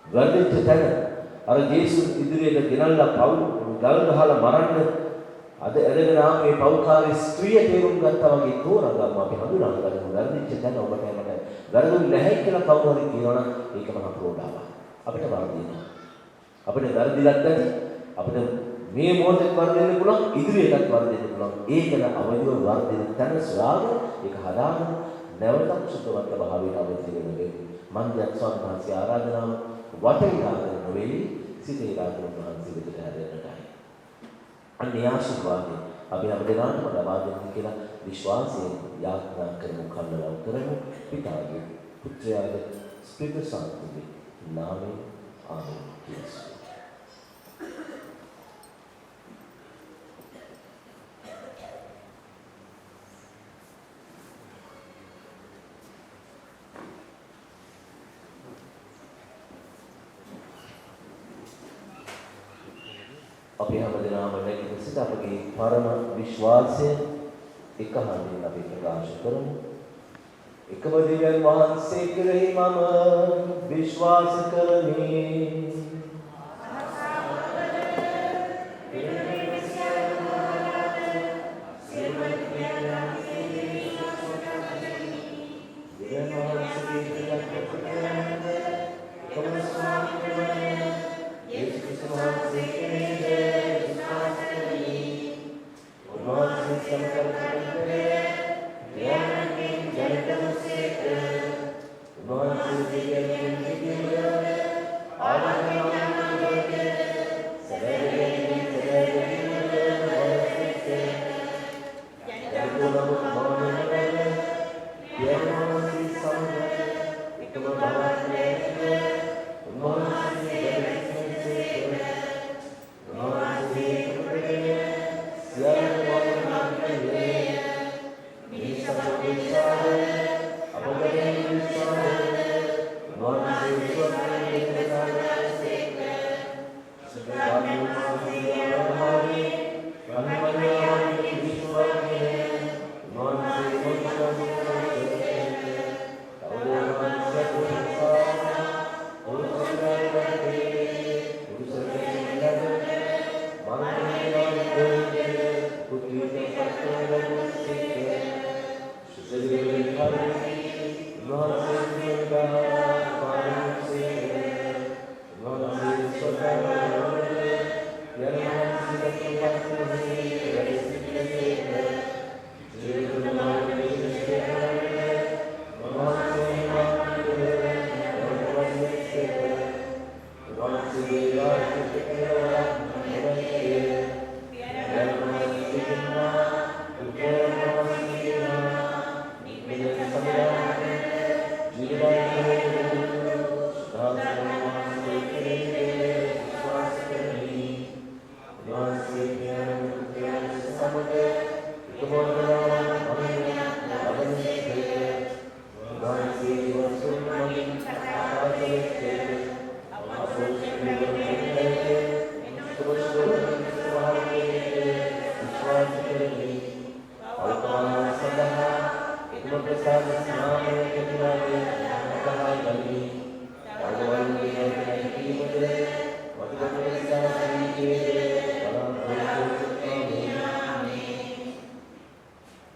වැරදිච්ච තැන අර ජේසු ඉදිරියට ගෙනල්ලා පවුල් ගල් ගහලා මරන්න අද එළගෙන ආපේ පවුල්කාරී ස්ත්‍රිය තේරුම් ගත්තා වගේ තෝරගන්න අපි හඳුනා ගන්න. වැරදිච්ච තැන ඔබට මට වැරදුනේ නැහැ කියලා කවුරු හරි කියනවනම් ඒක මහා ප්‍රෝඩාවක්. අපිට වරදිනවා. අපිට වැරදිලක් නැති අපිට මේ මොහොතේ වර්ධින්න පුළුවන් ඉදිරියටත් වර්ධින්න පුළුවන් ඒකන අවදිව වර්ධින තැන සොයාගෙන ඒක හදාගෙන නැවතත් සුද්ධවන්ත භාවයට අවදි වෙන්නේ මන් දැක්සන් මහන්සිය ආරාධනාව වටේලාගෙන නොවේලි සිතේ ආරාධන මහන්සිය වෙතට හැරෙන්නටයි අන්නේ ආශිර්වාදය අපි හැමදෙනාටම ලබා දෙන්න කියලා විශ්වාසයෙන් යාඥා කරමු කල්ලාව කරමු පිතාගේ පුත්‍රයාගේ ස්පිරිත සාන්තිගේ නාමයෙන් ආමේන්. අපි හැමදෙනාම නැගිට අපගේ පරම විශ්වාසය එක හඬින් අපි ප්‍රකාශ කරමු. එකම දෙවියන් වහන්සේ කෙරෙහි මම විශ්වාස කරමි.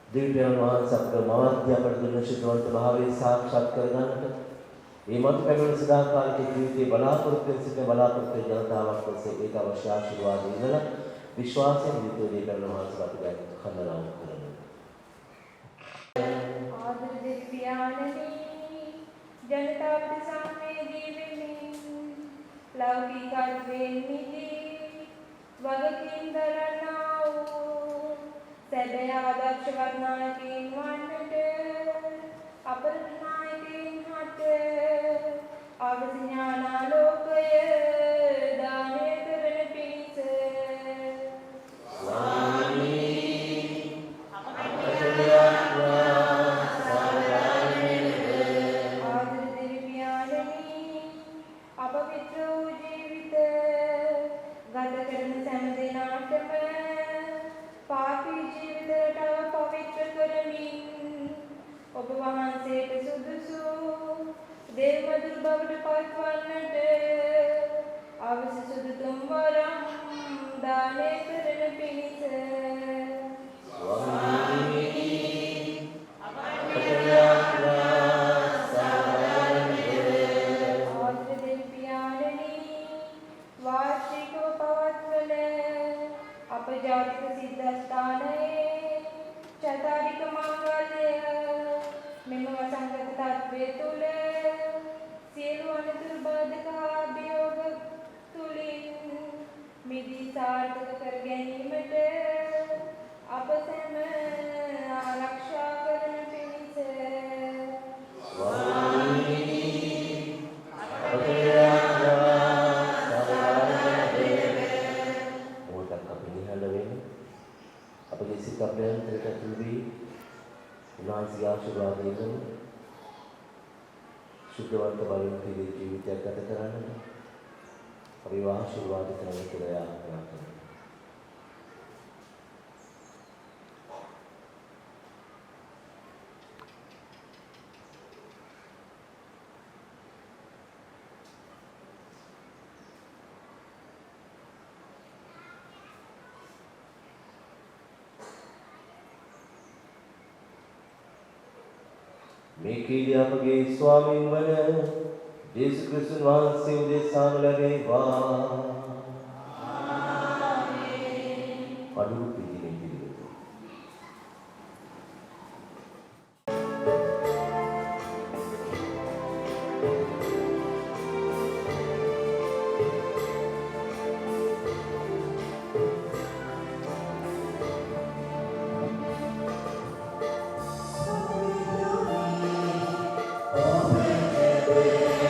දිව්‍යයන් වහන්සේ අපට මවත්ය අපට දුන්න ශුද්ධවන්ත භාවයේ සාක්ෂාත් කරගන්නට මේ මත පැමිණ සදාකාලික ජීවිතේ බලාපොරොත්තු වෙන සිට බලාපොරොත්තු වෙන ජනතාවක් ඔස්සේ ඒක අවශ්‍ය ආශිර්වාද දීලා විශ්වාසයෙන් යුතුව දීපරණ වහන්සේ අපි දැන් කන්දරාව කරනවා. ආදර දෙවියන්නි ජනතාවට සම්මේදී වෙමින් ලෞකිකත්වයෙන් මිදී වගකීම් දරනා වූ සැබෑ ආදර්ශ වර්ණායකයන් වන්නට අපරණ නායකයන් හට අවසි ඥානාලෝකය දානය කරන පිණිස ආදර දෙවියන්නි අපවිත්‍ර වූ ජීවිත ගත කරන සෑම දිනකටම පාපී ජීවිතයට පවිත්‍ර කරමින් ඔබ වහන්සේට සුදුසු දේවමදුර බවට පත්වන්නට අවශ්‍ය සුදුතුම් වරම් දානය කරන පිණිස ආදර දෙවියන්නි වාර්ෂිකව පවත්වන අප ජාතික සිද්ධාස්ථානයේ චතුරික මංගල්‍ය මෙම වසංගත තත්ත්වයේ තුල සියලු අනතුරු බාධක අභියෝග තුලින් මිදී සාර්ථක කර ගැනීමට අප සැම ආරක්ෂා කරන පිණිස අපගේ සිත අභ්‍යන්තරයට ඇතුල් වී උන්වහන්සේගේ ආශිර්වාදයෙන් සුද්ධවන්ත බලයෙන් පිරි ජීවිතයක් ගත කරන්නට අපි ආශිර්වාද කරන කියලා යාඥා කරනවා. මේ කීලිය අපගේ ස්වාමීන් වන යේසුස් ක්‍රිස්තුස් වහන්සේ උදෙසාම ලැබේවා. ආමේන්. පඩු පිළිගෙන පිළිවෙත. Amen.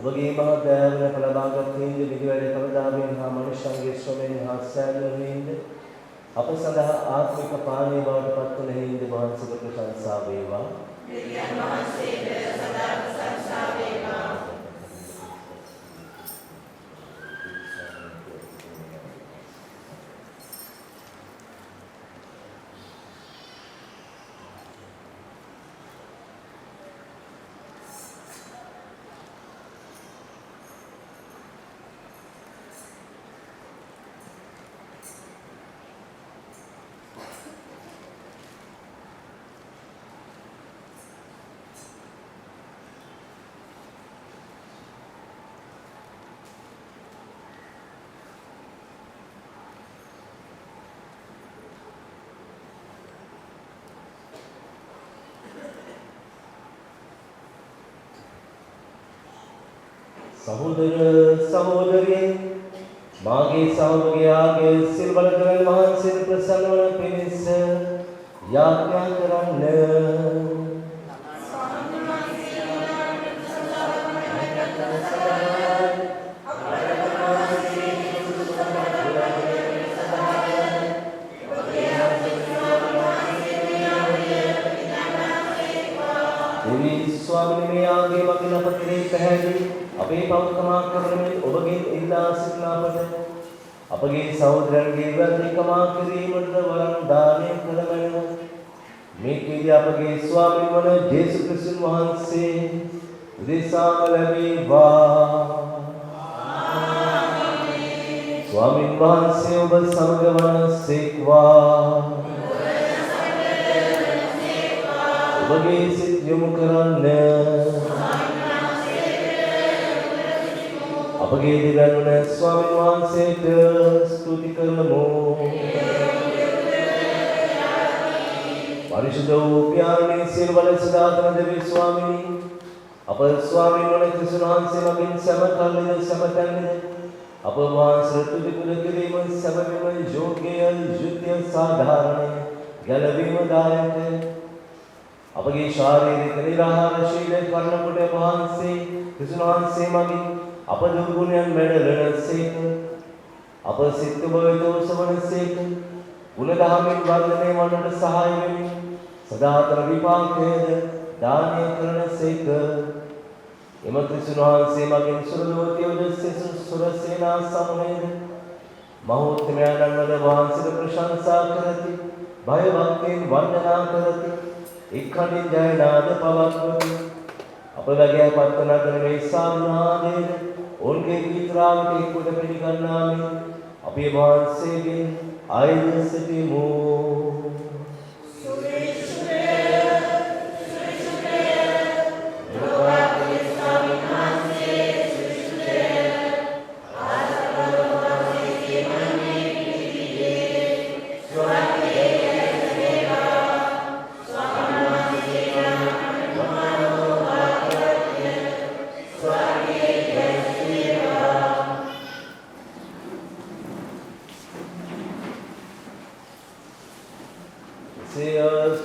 ඔබගේ මහා දයාවෙන් පළබාගත් හිඳ විදිවැඩ කවදාවෙන් හා මනුෂ්‍යන්ගේ ශ්‍රමයෙන් හා සෑදෙන හිඳ අප සඳහා ආත්මික පානීය බවට පත්වන හිඳ වහන්සේට ප්‍රශංසා වේවා. දෙවියන් වහන්සේට සදා ප්‍රශංසා වේවා. සහෝදර සහෝදරියන් මාගේ සහෝදරයාගේ සිල්වලකයන් වහන්සේට ප්‍රසන්න වන පිණිස යාඥා කරන්න. දෙවි ස්වාමීන් වහන්සේ මගින් අප කෙරෙහි පැහැදිලි අපේ පෞත්කමා කරමින් ඔබගෙන් ඉල්ලා සිටින අපට අපගේ සහෝදරයන්ගේ වැරදිකමා කිරීමට වරම් දානය කළමැන මේකෙදී අපගේ ස්වාමීන් වන ජේසුස් ක්‍රිස්තුස් වහන්සේ උදෙසාම ලැබේවා. ආමේන්. ස්වාමීන් වහන්සේ ඔබ සමග වනසේක්වා. ඔබගේ සිත් යොමු කරන්න. අපගේ දිව්‍යන් වන ස්වාමීන් වහන්සේට ස්තුති කරමු. පරිශුද්ධ වූ පියාණනි සියලු බල සදාතන දෙවි ස්වාමීනි අප ස්වාමීන් වන ක්‍රිස්තුස් වහන්සේ මගින් සමකල්ලිද සමතන්ද අප වහන්සේ තුති පුද කිරීම සමගම යෝග්‍ය යුක්තිය සාධාරණ ගැලවීම දායක අපගේ ශාරීරික නිරාහාර ශීල කර්ණ කොට වහන්සේ ක්‍රිස්තුස් වහන්සේ මගින් අප දුර්ගුණයන් මැඩලනසේක අප සිත් බවතෝසවනසේක ගුණ දහමින් වර්ධනය වන්නට සහාය වෙමින් සදාතර විපාකයේද දානය කරනසේක එම ක්‍රිස්තුස් වහන්සේ මගින් සුරදෝතියෝද සුරසේනා සමනේද මහෝත්තමයන්න් වද වහන්සේට ප්‍රශංසා කරති භය භක්තියෙන් වන්දනා කරති එක්කණින් ජයනාද පවත්වති අප වගේ පත්වනා කරන මේ සාමනාදයේ ඔවුන්ගේ ගීතරාවට එක්කොට පිළිගන්නාමි අපේ වහන්සේගෙන් ආයත සිටිමු.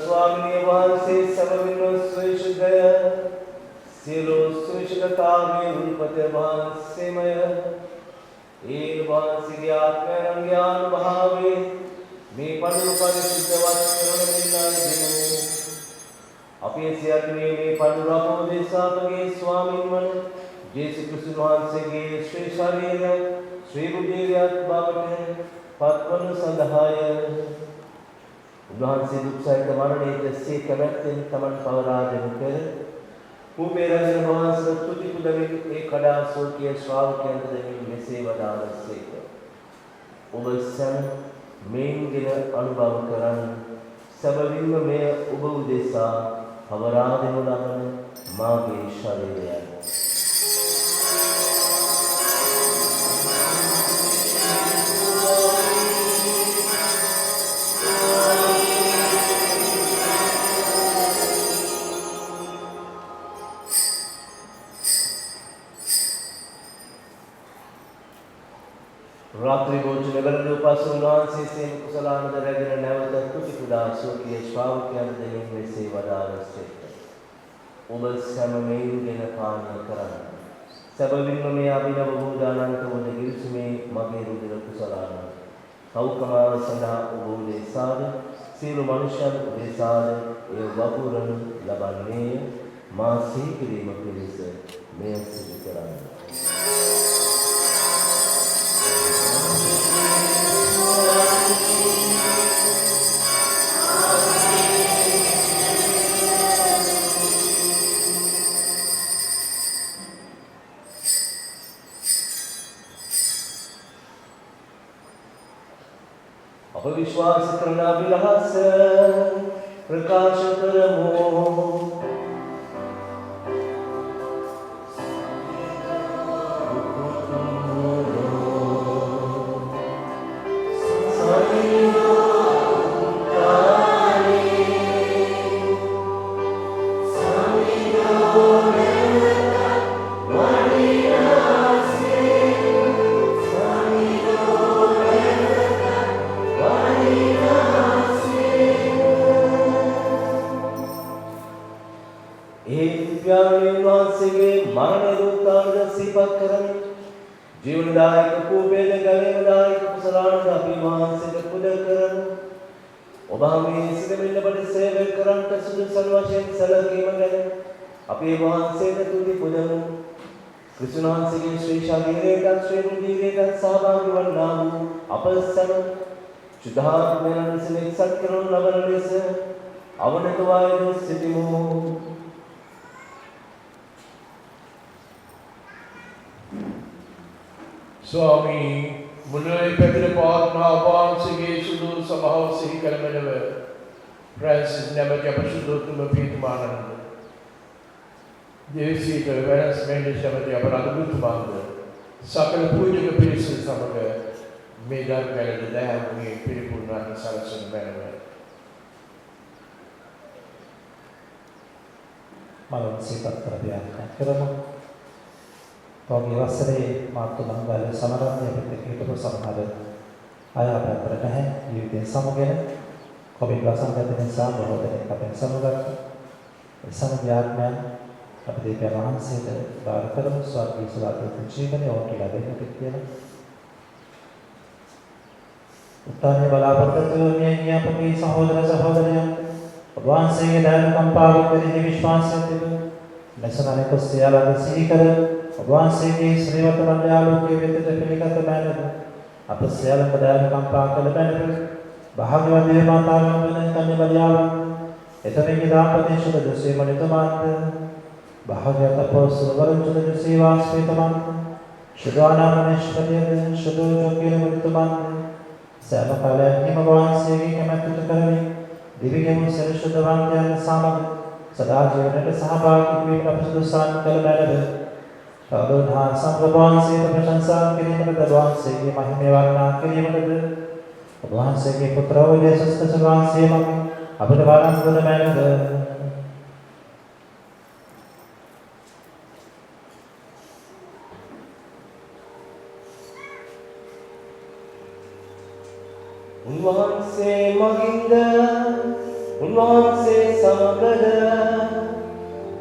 ස්වාමීන් වහන්සේ සමවින්ම සවිශුද්ධය සියලු සවිශුද්ධතාවයේ උල්පත වහන්සේමය ඒ වහන්සේගේ ආත්මයන් ඥාන භාවයේ මේ පඬුරු පරිශුද්ධ වස්තුන් මෙන්නයි දෙමු. අපේ සියල්ලේ මේ පඬුරු අපෝදේශාපගේ ස්වාමීන් වන ජේසුස් ක්‍රිස්තුස් වහන්සේගේ ශ්‍රී ශරීරය ශ්‍රී බුද්ධියත් බවට පත්වනු සඳහාය උන්වහන්සේ දුක් සහිත මරණයට සේ කැමැත්තෙන් තමන් පවරා දෙනු පෙර භූමියේ රැඳෙන වහන්සේ තුති පුදමින් ඒ කඩා සෝකිය ශ්‍රාවකයන්ට දෙමින් මෙසේ වදාළසේක. ඔබ සැම මේන්ගෙන අනුභව කරන්න සැබවින්ම මෙය ඔබ උදෙසා පවරා දෙනු ලබන මාගේ ශරීරයයි. रात्रि भोजन वरद उपासन उन्वහන්සේ සේම කුසලානද රැගෙන නැවත තුති පුදා සෝකී ශ්‍රාවකයන් දෙමින් මෙසේ වදාළසේක. ඔබ සැම මේන්ගෙන පානය කරන්න සැබවින්ම මේ අභිනව බෝධානන්ත වන ගිවිසුමේ මගේ රුධිර කුසලාන සෞඛ්‍යමාව සඳහා ඔබ උදෙසාද සියලු මනුෂ්‍යයන් උදෙසාද ඒ වපුරනු ලබන්නේය. මා සිහි කිරීම පිණිස මෙය සිදු කරන්න. අප විශ්වාස කරන අභිලාෂ ප්‍රකාශ කරමු. जीवनदायक कुबेर गलेदायक कुशलान अभिमान से पुद करम ओबामी सिगमिन बड़ सेवे करंट सुदु सर्वशेन सलगी मगन अभिमान से तुदि पुदम कृष्णान से श्री शागिरेटा श्री मुदीरेटा सहभागी वन्नामु अपसम शुद्धात्मेन से सत्करण लवनलेस अवनतवाय सिद्धिमो Swami, mulai pada partner abang segi sudu samahau segi kalamenawa Francis nama japa sudu tu mepit mana dia si tu Francis Mendes nama japa ratu tu mana sakal puja ke pilih sama ke medan kala dah mungkin pilih purna salah satu mana malam sifat terbiasa kerana Togi wasre मातु मंगल समरण्य प्रतिकेत को समहार आया प्राप्त है युद्ध समगेन कभी प्रसंग करते साम बहुत ने कभी समगत समज्ञात्मन अपने व्यवहार से बारकर स्वास्थ्य सुधार जीवन और की लाभ है कितना उत्ताने वाला बरकत में यहाँ पर सहोदर सहोदरियां भगवान से दान कंपाव करने विश्वास से नशनाने को सियाला दसी कर भगवान से की श्रीमत मंडल के व्यक्ति पिलिका तो मैंने अब सियाला बदान कंपाव कर मैंने भाग्यवान देव माता ने कन्या बलियावन इतने की दापति शुद्ध जैसे मणित मांत भाग्य तपस वरुण शुद्ध जैसे वास्पित मांत शुद्धाना मनेश्वरी शुद्ध जोगी मणित मांत सैम काले हिम भगवान से की मैं तुझ करवी दिव्य के मुझसे शुद्ध वांग्य सामग सदा जीवन के सहभागी भी प्रभु सान कल मैंने तदुन्हा संभवान से प्रशंसा के लिए भगवान से की महिमा वाला के लिए मदद भगवान से के पुत्र हो जैसे भगवान से मग अभिवादन गुण मैंने उन्वान से मगिंद उन्वान से समगद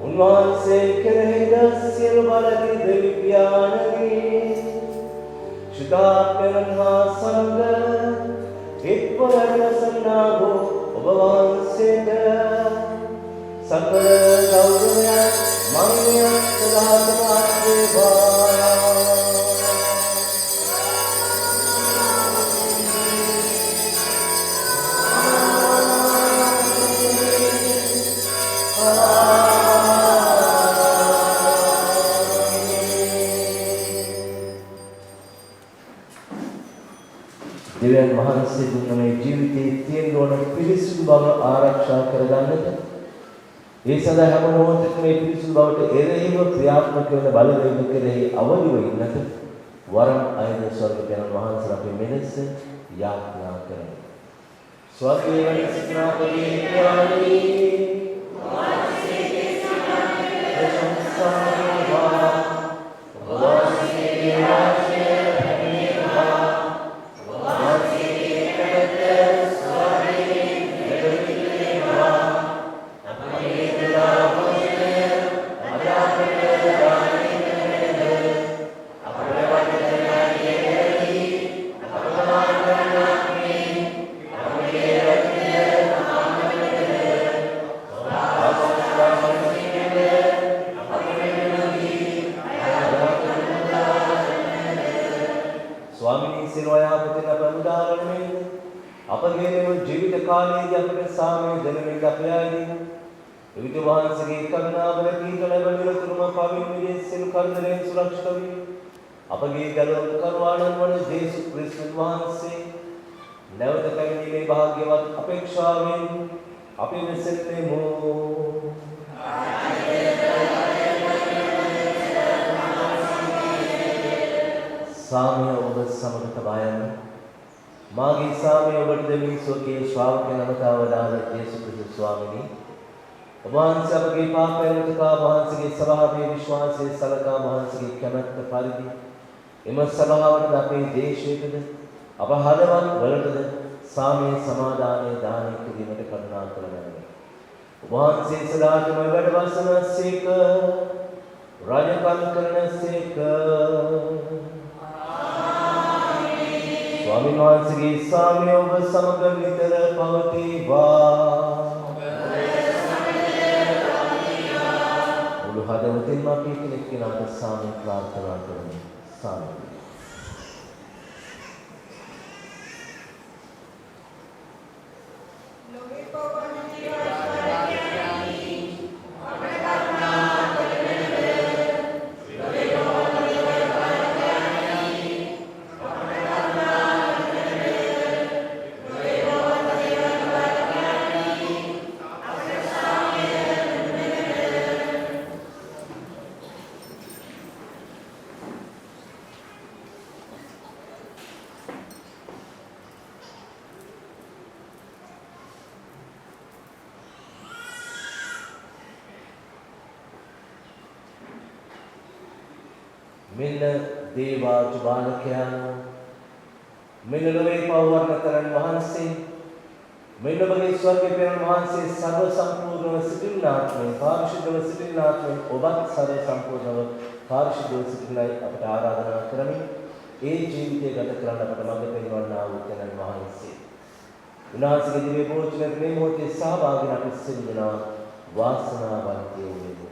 उन्वान से करेदस्य बलति दिव्यानगी शुद्धात्मनहा संग इत्परसन्नाभो भगवान से सकल गौरव मान्य सदात्मा देवाया दिव्यन महान से दुनिया जीवित तीन दोनों पिलिसुल बाबा आरक्षा कर दानत ये सदा हम मोहत में पिलिसुल बाबा एरे ही वो क्रियात्मक के बाल देव के रहे अवधि वही नत वरम आयन स्वर्ग के महान सरापे मेहनत से यातना करें स्वर्ग में सिकना पड़ी प्यारी प्रशंसा අපගේ මෙම ජීවිත කාලයේදී අපට සාමය දැනෙමින් අපේ ආයතන විවිධ වහන්සේගේ කරුණාව ලැබීට ලැබෙන තුරුම පවින් විදේ සියලු කරදරයන් සුරක්ෂිත වේ. අපගේ ගලව කරවාණන් වන ජේසුස් ක්‍රිස්තුස් වහන්සේ නැවත පැමිණීමේ භාග්‍යවත් අපේක්ෂාවෙන් අපි මෙසෙල්ලෙමු. සාමය ඔබ සමග තබා යන්න. මාගේ සාමය ඔබට දෙමින් සෝකේ ශ්‍රාවකයන් අමතාවදාන ජේසුස් ක්‍රිස්තුස් ස්වාමීනි ඔබ වහන්සේ අපගේ පාපයන් උතුකා වහන්සේගේ ස්වභාවයේ විශ්වාසයේ සලකා වහන්සේගේ කැමැත්ත පරිදි එම සභාවට අපේ දේශයටද අප හදවත් වලටද සාමය සමාදානය දානය කිරීමට කරුණා කරගන්න. ඔබ වහන්සේ සදාටම වැඩ වසනසේක රාජකම් කරනසේක. ස්වාමීන් වහන්සේගේ සාමය ඔබ සමග නිතර පවතිවා. මුළු හදවතින්ම අපි කෙනෙක්ගෙනාට සාමය ප්‍රාර්ථනා කරමු. සාමය. මෙන්න දේවාච බාලකයන් මෙන්න ලොවේ පවවර්ණ කරන් වහන්සේ මෙන්න ඔබගේ ස්වර්ගයේ පෙරණ වහන්සේ සර්ව සම්පූර්ණව සිටිනාත්මේ පාරිශුද්ධව සිටිනාත්මේ ඔබත් සර්ව සම්පූර්ණව පාරිශුද්ධව සිටිනයි අපට ආරාධනා කරමින් ඒ ජීවිතය ගත කරන්න අපට මඟ පෙන්වන්නා වූ තෙනන් වහන්සේ උන්වහන්සේගේ දිව්‍ය භෝජනයේ මේ මොහොතේ සහභාගී අපි සියලු දෙනා වාසනාවන්ත වේමු.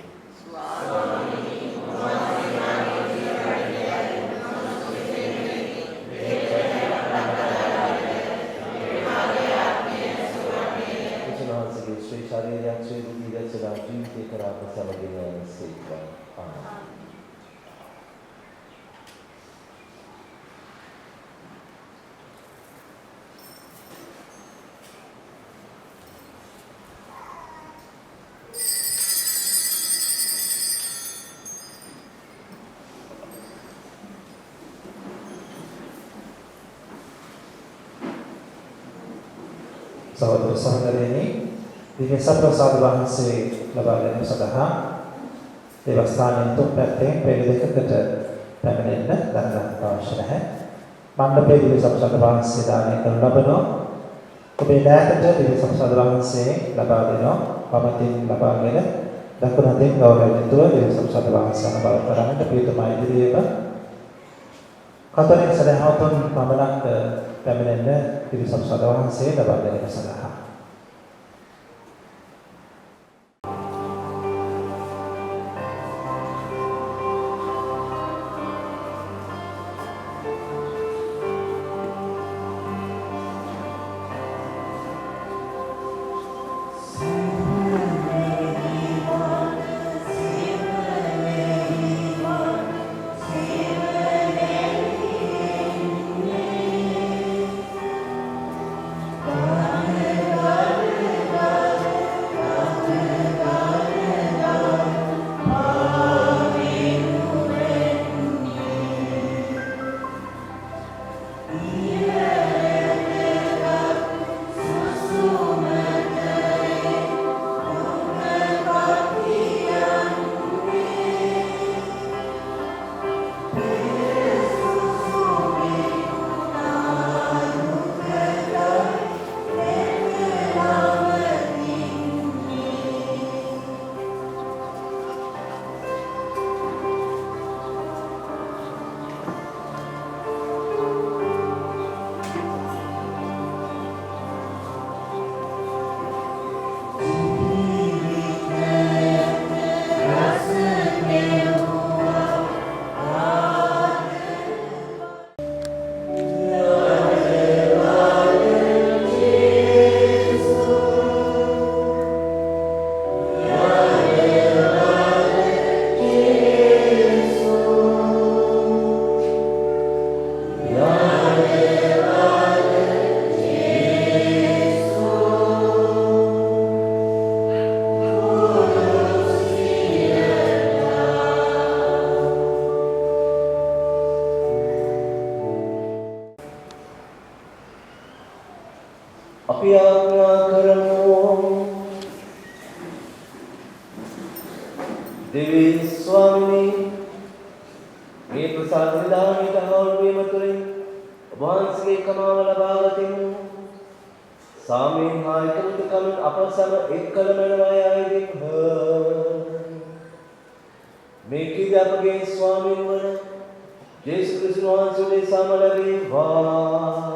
ශ්‍රී ශරීරයක් ශ්‍රී බුද්ධිය සදා ජීවිතේ කරා ප්‍රසවගෙන සේක්වා. ආමේන්. සහෝදර සහෝදරයනි දිව්‍ය සප්‍රසාද වහන්සේ ලබා ගැනීම සඳහා දේවස්ථානයේ තුන් පැත්තෙන් පෙළ දෙකකට පැමිණෙන්න දරගන්න අවශ්‍ය නැහැ. මණ්ඩපයේ දිව්‍ය සප්‍රසාද වහන්සේ දානය කරන ලබනවා. ඔබේ දෑකට දිව්‍ය සප්‍රසාද වහන්සේ ලබා දෙනවා. වමතින් ලබාගෙන දකුණතින් ගෞරවයෙන් යුතුව දිව්‍ය සප්‍රසාද වහන්සේ ලබා කරන්නට පියතුමා ඉදිරියේම කතෝලික සදහවතුන් පමණක් පැමිණෙන්න දිව්‍ය සප්‍රසාද වහන්සේ ලබා ගැනීම සඳහා Amen. අපි ආඥා කරමු. දෙවි ස්වාමීනි මේ ප්‍රසාද විදානයට හවුල් වීම තුළින් ඔබ වහන්සේගේ කමාව ලබා ගතිමු. සාමයෙන් හා එකමුතුකමින් අප සම එක්කල මැනවයි ආයදින් මේ කීද අපගේ ස්වාමීන් වන ජේසුස් ක්‍රිස්තුස් වහන්සේගේ සම ලැබේවා.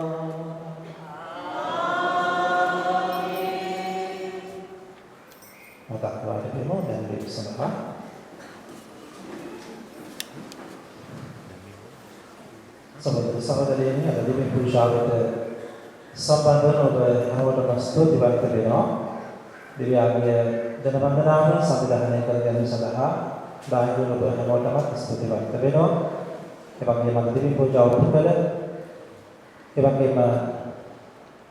මතක් වාඩි වෙමු. දැන් මේ සඳහා සහෝදරයනි අද දින පූජාවට සම්බන්ධ වන ඔබ හැමෝටම ස්තුතිවන්ත වෙනවා. දිව්‍යාග්‍ය ජන වන්දනාව සංවිධානය කර ගැනීම සඳහා දායක වන ඔබ හැමෝටම ස්තුතිවන්ත වෙනවා. ඒ වගේම අද දින පූජාව පුරකල ඒ වගේම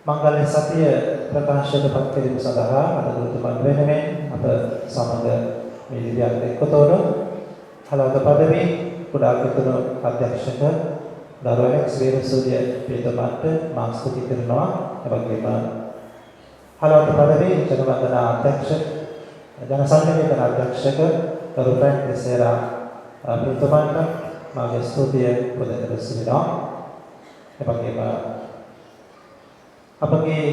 මංගල සතිය ප්‍රකාශයට පත් කිරීම සඳහා අද ගුරුතුමන් වෙනුවෙන් අප සමග මේ දිව්‍යාග්‍ය එක්වතෝන හලක පදවි කුඩා කිතුණු අධ්‍යක්ෂක දරුවනෙක් වීරසූරිය පිටමත් මා ස්තුති කරනවා. ඒ වගේම හලක පදවි ජනවන්දනා අධ්‍යක්ෂ ජන සංවේදන අධ්‍යක්ෂක දරු ප්‍රැන්ටිස් සේරා පිටමත් මාගේ ස්තුතිය පුදකර සිටිනවා. ඒ වගේම අපගේ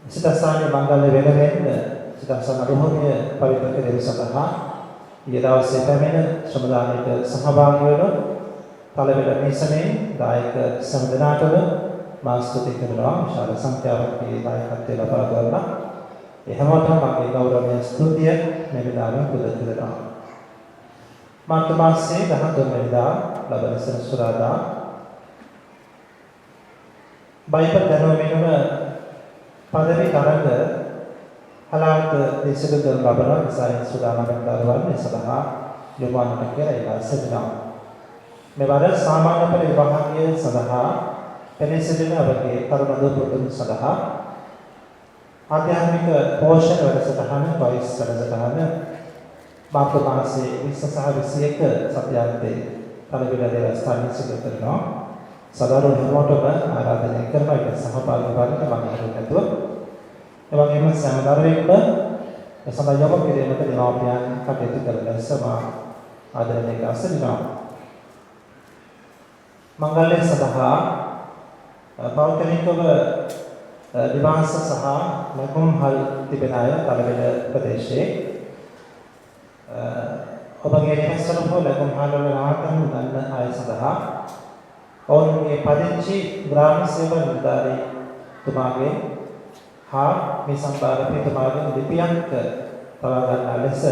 සිතසානි මංගල වෙනුවෙන් සිතසාන රෝහණය පවිත්‍ර කිරීම සඳහා ඊයේ දවසේ පැමිණ ශ්‍රමදානයට සහභාගී වන පළවෙනි මේසමේ දායක සම්දනාටම මා ස්තුති කරනවා. විශාල සංඛ්‍යාවක් මේ දායකත්වය ලබා ගන්නා ඒ හැමෝටම මගේ ගෞරවනීය ස්තුතිය මේ වෙලාවෙන් පුද කරනවා. මාර්තු මාසයේ 13 වෙනිදා ලබන සෙනසුරාදා බයිබල් දැනුම වෙනුම පදවි තරඟ හලාවත දේශක ලබන නිසා සුදානම් දරුවන් සඳහා යොමුවන්නට කියලා ඉල්ලා සිටිනවා. මෙවර සාමාන්‍ය පෙළ විභාගය සඳහා පෙනී සිටින අපගේ තරුණ දූපුතුන් සඳහා ආධ්‍යාත්මික පෝෂණ වැඩසටහන වයිස් වැඩසටහන මාර්තු මාසයේ 20 සහ 21 සතියාන්තයේ පළවෙනි දේවස්ථානයේ සිදු කරනවා. සදාරණ හැමෝටම ආරාධනය කරනවා ඒක සහභාගී වන්න මම හිතුවා. ඒ වගේම සෑම දරුවෙක්ම සඳහා යොමු කිරීමට දෙමාපියන් කටයුතු කරන ලෙස මා ආදරණීය ගාසනිනවා. මංගල්‍ය සඳහා පෞද්ගලිකව නිවාස සහ ලකුම් හල් තිබෙන අය තලවෙල ප්‍රදේශයේ ඔබගේ නිවසවල හෝ ලකුම් හල් වල නවතන ගන්න අය සඳහා ඔවුන්ගේ පදිංචි ග්‍රාම සේවා නිලධාරී තුමාගේ හා මේ සම්බාරපීඨමාගේ ලිපියක් තබා ගන්නා ලෙස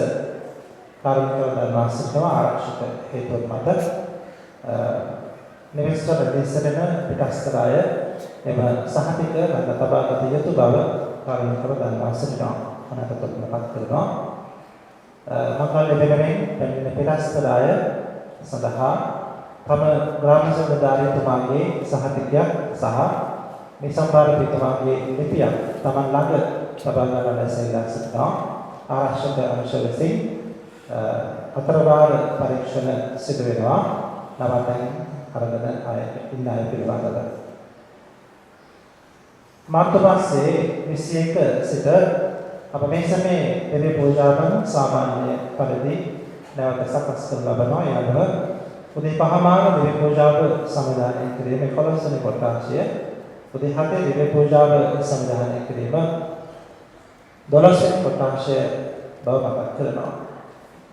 කාර්මිකව දන්වා සිටිනවා. ආරක්ෂක හේතුව මත නිවෙස්වල දෙසරෙන පිටස්තරය එම සහතික නැත්නම් තබාගත යුතු බව කාර්මිකව දන්වා සිටිනවා. අනකටපත් කරනවා. මංගල්‍ය වෙනුවෙන් පැමිණෙන පිටස්තරය සඳහා තම ග්‍රාම සේවදාරීතුමාගේ සහතිකයක් සහ මේ සම්බාරපීඨමාගේ ලිපියක් තමන් ළඟ තබා ගන්න ලෙස ඉල්ලා සිටිනවා. ආරක්ෂක අංශ ලෙසින් අතරවාර පරීක්ෂණ සිදු වෙනවා. නවතෙන් අරගෙන අය ඉන්න අය පිළිබඳව මාර්තු මාසයේ 21 සිට අප මේ සමයේ දෙවි පූජාවන් සාමාන්‍ය පරිදි නැවත සකස් කරන ලබනවා. ඒ අනුව උදේ 5 මාන දෙවි පූජාව සමාදන් කිරීම 11 වෙනි කොටාශය උදේ 7 දෙවි පූජාව සමාදන් කිරීම 12 වෙනි කොටාශය බව මතක් කරනවා.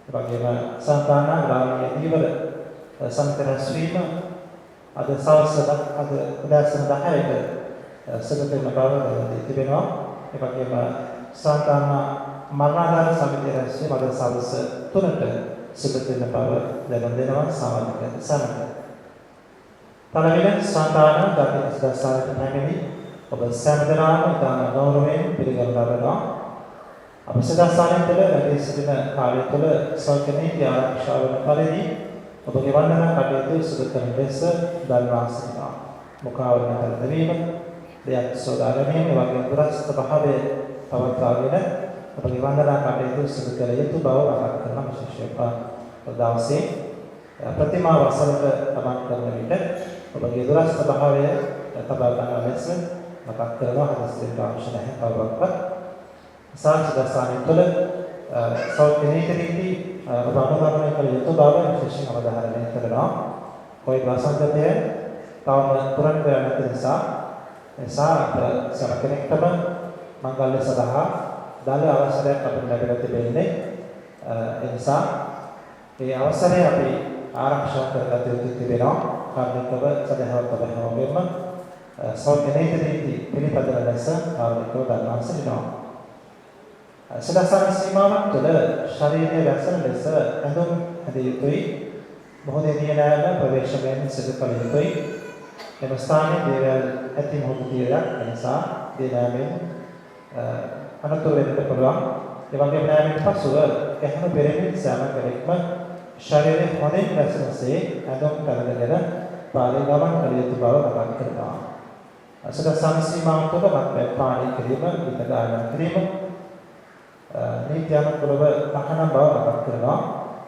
ඒ වගේම සංතාන ග්‍රාමීය දීවර සම්තරස් වීම අද සවස් අද උදෑසන 10ට සිදු වෙන බව තිබෙනවා. ඒ වගේම සංතාන මරණාධාර සමිතිය රැස්වීම අද සවස් 3ට සිදු වෙන බව දැනුම් දෙනවා සාමාජික සමග. පළවෙනි සංතාන ජාතික දසාවට පැමිණි ඔබ සෑමදෙනාම ඉතාම ගෞරවයෙන් පිළිගනු ලබනවා. අප සදාස්ථානයේ තුළ වැඩි සිටින කාලය තුළ සෞඛ්‍ය නීති ආරක්ෂා වන පරිදි ඔබගේ වන්දනා කටයුතු සිදු කරන ලෙස දන්වා සිටිනවා. මුඛාවරණ කර ගැනීම, දෙයක් සෝදා ගැනීම වගේ දුරස්ත භාවය පවත්වාගෙන ඔබගේ වන්දනා කටයුතු සිදු කර යුතු බව මතක් කරන විශේෂ දවසේ ප්‍රතිමා වසරක තමන් කරන විට ඔබගේ දුරස්ත භාවය තබා ගන්න ලෙස මතක් කරනවා හදස්ලේට අවශ්‍ය නැහැ කවුරක්වත්. සාංශදස්සානයේ තුළ සෞඛ්‍ය නීතිරීති ඔබ අනුගමනය කළ යුතු බව විශේෂයෙන් අවධාරණය කරනවා. කොයි වසංගතය තවම පුරන් කර නැති නිසා සෑම කෙනෙක්ටම මංගල්‍ය සඳහා දාල අවසරයක් අපිට ලැබලා තිබෙන්නේ. ඒ නිසා මේ අවසරය අපි ආරක්ෂා කරගත යුතු තිබෙනවා. කාර්මිකව සදහවත් ඔබ හැමෝගෙම සෞඛ්‍ය නීති පිළිපදන ලෙස කාර්මිකව දන්වා සිටිනවා. සදාසන සීමාවක් තුළ ශරීරයේ වැසෙන ලෙස ඇඳුම් හැදිය යුතුයි. මොහොතේ දියනෑම ප්‍රවේශයෙන් සිදු කළ යුතුයි. එම ස්ථානයේ දේවල් ඇති මොහොතේ නිසා දියනෑමෙන් අනතුරු වෙන්නට පුළුවන්. ඒ වගේම නෑමෙන් පසුව ගැහණු පෙරෙමින් සෑම කෙනෙක්ම ශරීරයේ හොඳින් වැසෙනසේ ඇඳුම් කරගෙන පාරේ ගමන් කළ යුතු බව මතක් කරනවා. සදාසන සීමාවක් තුළ මත්පැන් පානය කිරීම, ගීත ගායනා කිරීම නීත්‍යානුකූලව තහනම් බව මතක් කරනවා.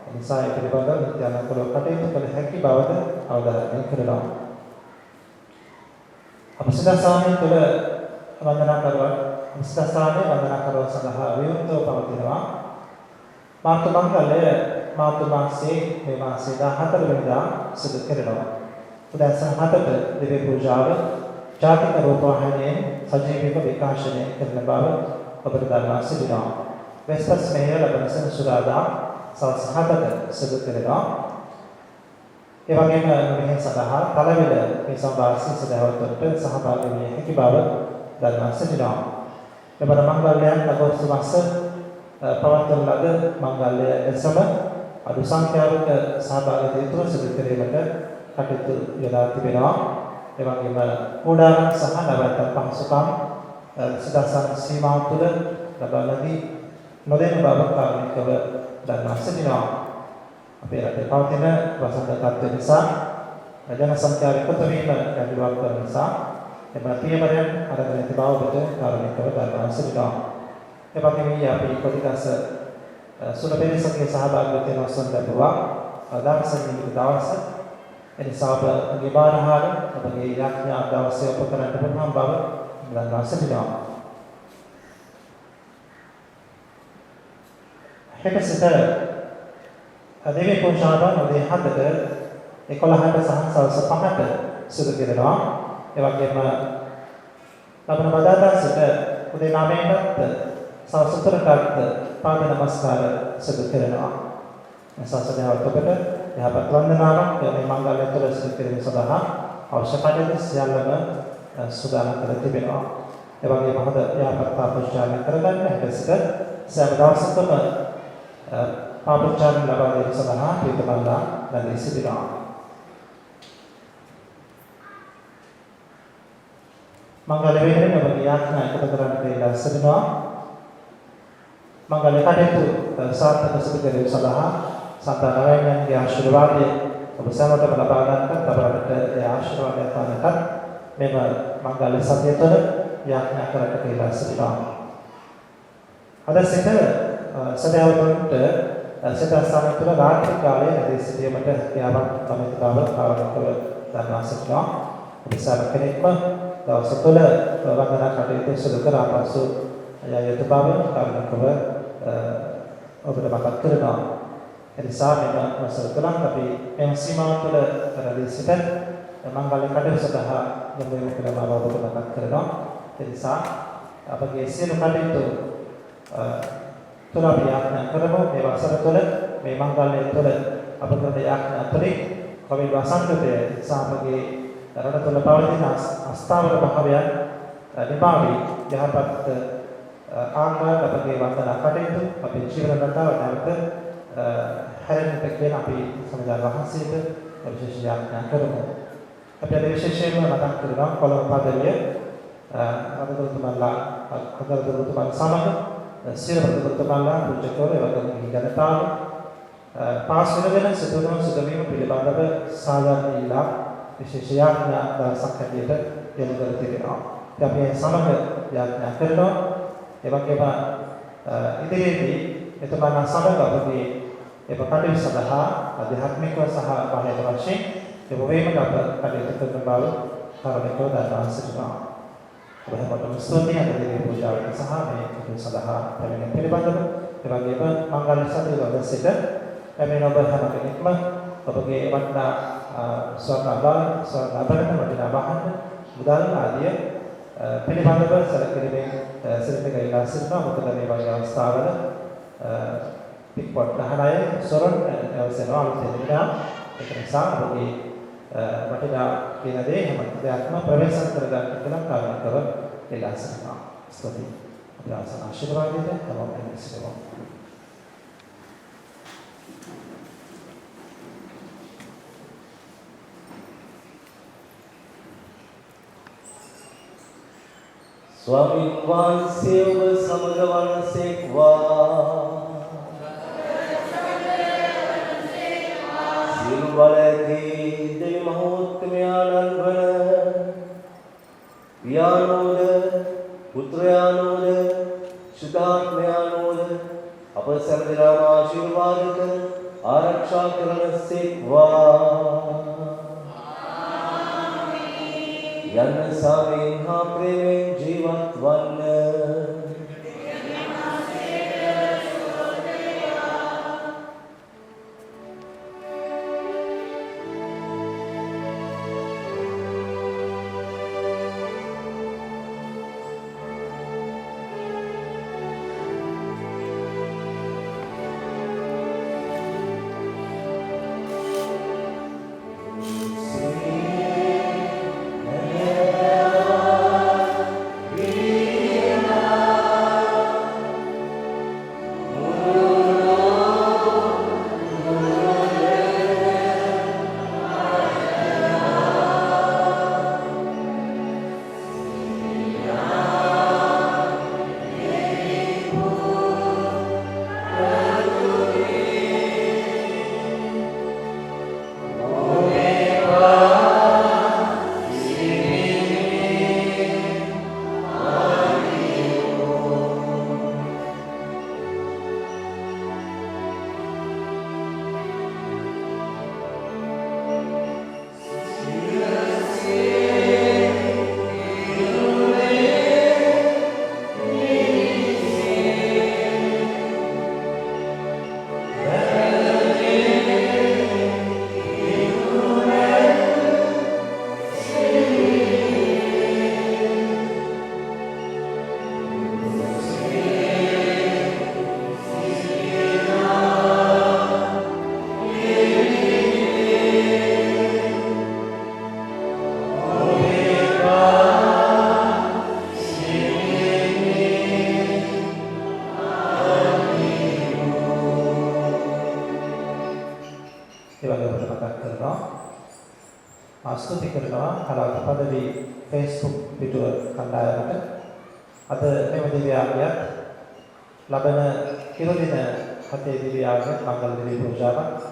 ඒ නිසා ඒ පිළිබඳව නීත්‍යානුකූලව කටයුතු කළ හැකි බවද අවධාරණය කරනවා. අපසදාසානයේ තුළ වන්දනා කරනවා සඳහා විවෘතව පවතිනවා. මාර්තු මංගල්‍ය මාර්තු මාසයේ මේ මාසයේ 14 වෙනිදා සිදු කරනවා. උදෑසන 7ට දිව්‍ය පූජාව ජාතික රූපවාහිනියෙන් සජීවීව විකාශනය කරන බව ඔබට දන්වා සිටිනවා. වෙස්පස් මෙහෙය ලබන සෙනසුරාදා සවස් 7ට සිදු කරනවා. ඒ වගේම මෙහෙය සඳහා පළවෙනි මේ සම්භාෂණ සදහවතුන්ට සහභාගී විය හැකි බව දන්වා සිටිනවා. මෙබඳු මංගල්‍යයන් අගෝස්තු මාස පවත්වන ලද මංගල්‍ය ලෙසම අඩු සංඛ්‍යාවක සහභාගීත්වය සිදු කිරීමට කටයුතු යොදා තිබෙනවා. ඒ වගේම ඕඩාරම් සහ නවත පහසුකම් සදාසන සීමාව තුළ ලබාදී නොදෙන බව කාර්මිකව දන්වා සිටිනවා. අපේ රටේ පවතින වසංගත තත්ත්ව නිසා ජන සංඛ්‍යාව එකතු වීම ගැටලුවක් වන නිසා එම පියවරයන් අරගෙන ඇති බව ඔබට කාර්මිකව දන්වා සිටිනවා. ඒ වගේම අපි කොටිකස සුලපෙරිසගේ සහභාගීත්වය නොසන් ලැබුවා. දානසංගීත දවස එනිසා ඔබගේ බාරහාර ඔබගේ යාඥා දවසේ ඔබ කරන්න පුළුවන් බව දන්වා සිටිනවා. හෙට සිට දිව්‍ය පූජාව උදේ 7ට 11ට සහ සවස් 5ට සිදු කරනවා. ඒ වගේම ලබන බදාදා සිට උදේ 9ට සවස් 4ට පාද නමස්කාර සිදු කරනවා. සසදහවත් ඔබට යහපත් වන්දනාවක් මේ මංගල්‍ය තුළ සිදු කිරීම සඳහා අවශ්‍ය කටයුතු සියල්ලම සූදානම් කර තිබෙනවා. ඒ වගේම හොඳ යහපත් පාපෝච්චාරණය කරගන්න හැකසිට සෑම දවසකම පාපෝච්චාරණ ලබා ගැනීම සඳහා පිටබල්ලා නැගී සිටිනවා. මංගල්‍ය වේලෙන් ඔබගේ යාඥා එකතු කරන්න කියලා සිටිනවා. මංගල්‍ය කටයුතු සාර්ථක සිදු කිරීම සඳහා සන්තානයන්ගේ ආශිර්වාදය ඔබ සැමටම ලබා ගන්නට අපරට ඒ ආශිර්වාදය පානකට මෙම මංගල්‍ය සතිය තුළ යාඥා කරන්න කියලා සිටිනවා. අද සිට සදහවතුන්ට සදාසන තුළ රාත්‍රී කාලයේ නැදී සිටීමට හැකියාවක් ලැබෙන බව කාර්යකව දන්වා සිටිනවා. ඔබ සෑම කෙනෙක්ම දවස තුළ වන්දනා කටයුතු සිදු කර ආපසු යතු බව කාර්යකව ඔබට මතක් කරනවා. එනිසා මෙම වසර තුනක් අපි මෙම සීමාව තුළ රැඳී සිට මංගල්‍ය කටයුතු සඳහා යොමු වෙන බව ඔබට මතක් කරනවා. එනිසා අපගේ සියලු කටයුතු තුළ අපි යාඥා කරමු. මේ වසර තුළ මේ මංගල්‍ය තුළ අප කරන යාඥා තුළින් කොවිඩ් වසංගතය සාමගේ රට තුළ පවතින අස්ථාවර භාවයන් නිපාවි යහපත් ආකාරයට අපගේ වන්දනා කටයුතු අපේ ජීවන රටාව නැවත හැරෙන්නට කියන අපි සමාජ වහන්සේට විශේෂ යාඥා කරමු. අපි අද විශේෂයෙන්ම මතක් කරනවා කොළඹ පදවිය අදගොතුමන්ලා සමග සියලු අදගොතුමන්ලා පුජ්‍යකෝර වගේ ජනතාව පාස් වෙන සිදුවීම් පිළිබඳව සාධාරණීලා විශේෂ යාඥා දවසක් හැටියට යොමු කර තිබෙනවා. අපි සමග යාඥා කරනවා. ඒ වගේම ඉදිරියේදී එතුමන් සමග අපගේ ඒ කටයුතු සඳහා අධ්‍යාත්මිකව සහ බාහිර වශයෙන් යොමු වීමට අප කටයුතු කරන බව කාර්මිකව දන්වා සිටිනවා. බොහොම ස්තුතියි අද දිනේ පූජාවට සහ මේ කුතුහල සඳහා පැමිණෙන පිළිබඳව ඒ වගේම මංගල සතුටු දවසට පැමිණෙන ඔබ හැම කෙනෙක්ම ඔබගේ වටිනා ස්වර්ණ වටිනා වාහන මුදල් ආදිය පිළිබඳව සැලකිලිමේ සිරිතක ඉලා සිටිනවා. මොකද මේ වගේ අවස්ථාවල පික්පොට් ගහන අය සොරන් අවසනවා අලුතෙන්දා ඒක නිසා ඔබගේ වටිනා කියන දේ හැම දෙයක්ම ප්‍රවේශම් කරගන්න කියලා කාරණාකව ඉලා සිටිනවා. ස්තුතියි. අපි ආශිර්වාදයට හැමෝම සිටිනවා. ස්වාමීන් වහන්සේ ඔබ සමග වහන්සේක්වා සියලු බලයදී දෙවි මහෝත්තමයාණන් වන පියාණෝද පුත්‍රයාණෝද සුදාත්මයාණෝද අප සැමදෙනාම ආශිර්වාද කර ආරක්ෂා කරනසේක්වා යන්න සාමයෙන් හා ප්‍රේමයෙන් ජීවත් වන්න.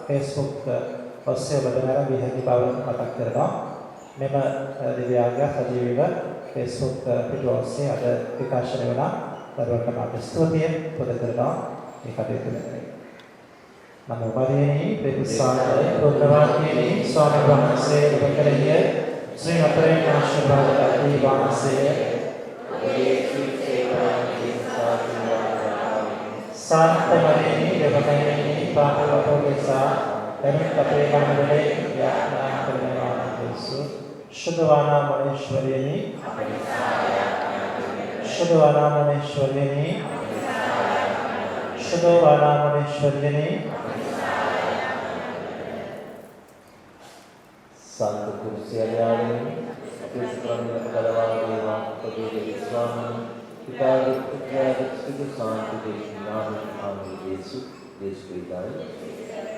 Facebook ඔස්සේ ඔබට විහාරි බව මතක් කරනවා. මෙම දිව්‍යාංගය සජීවීව Facebook පිටුව ඔස්සේ අද විකාශනය වන දරුවන්ට ස්තුතිය පුද කරනවා. මේ කටයුතු කරන්නේ. නමෝ පරිණී ප්‍රතිසාරය ප්‍රෝග්‍රාමයේ ස්වාමීන් වහන්සේ ඔබකරණිය ශ්‍රී හතරේ ආශිර්වාද ලැබී වාසයේ සාන්තමණී දෙවකණී පාපවතෝසා එමෙත් අපේ කර්මවලේ යාඥා කරනවා යේසු සුදවානා මනේශ්වරියනි සුදවානා මනේශ්වරියනි සුදවානා මනේශ්වරියනි සංත කුරුසියාලේ අපේ සුප්‍රමිත කලවාගේ අපේ ස්වාමීන් පිතාගේ පුත්‍රයාගේ සුදු සාන්ති දේශනාව ආමි යේසු දේශ පිටායි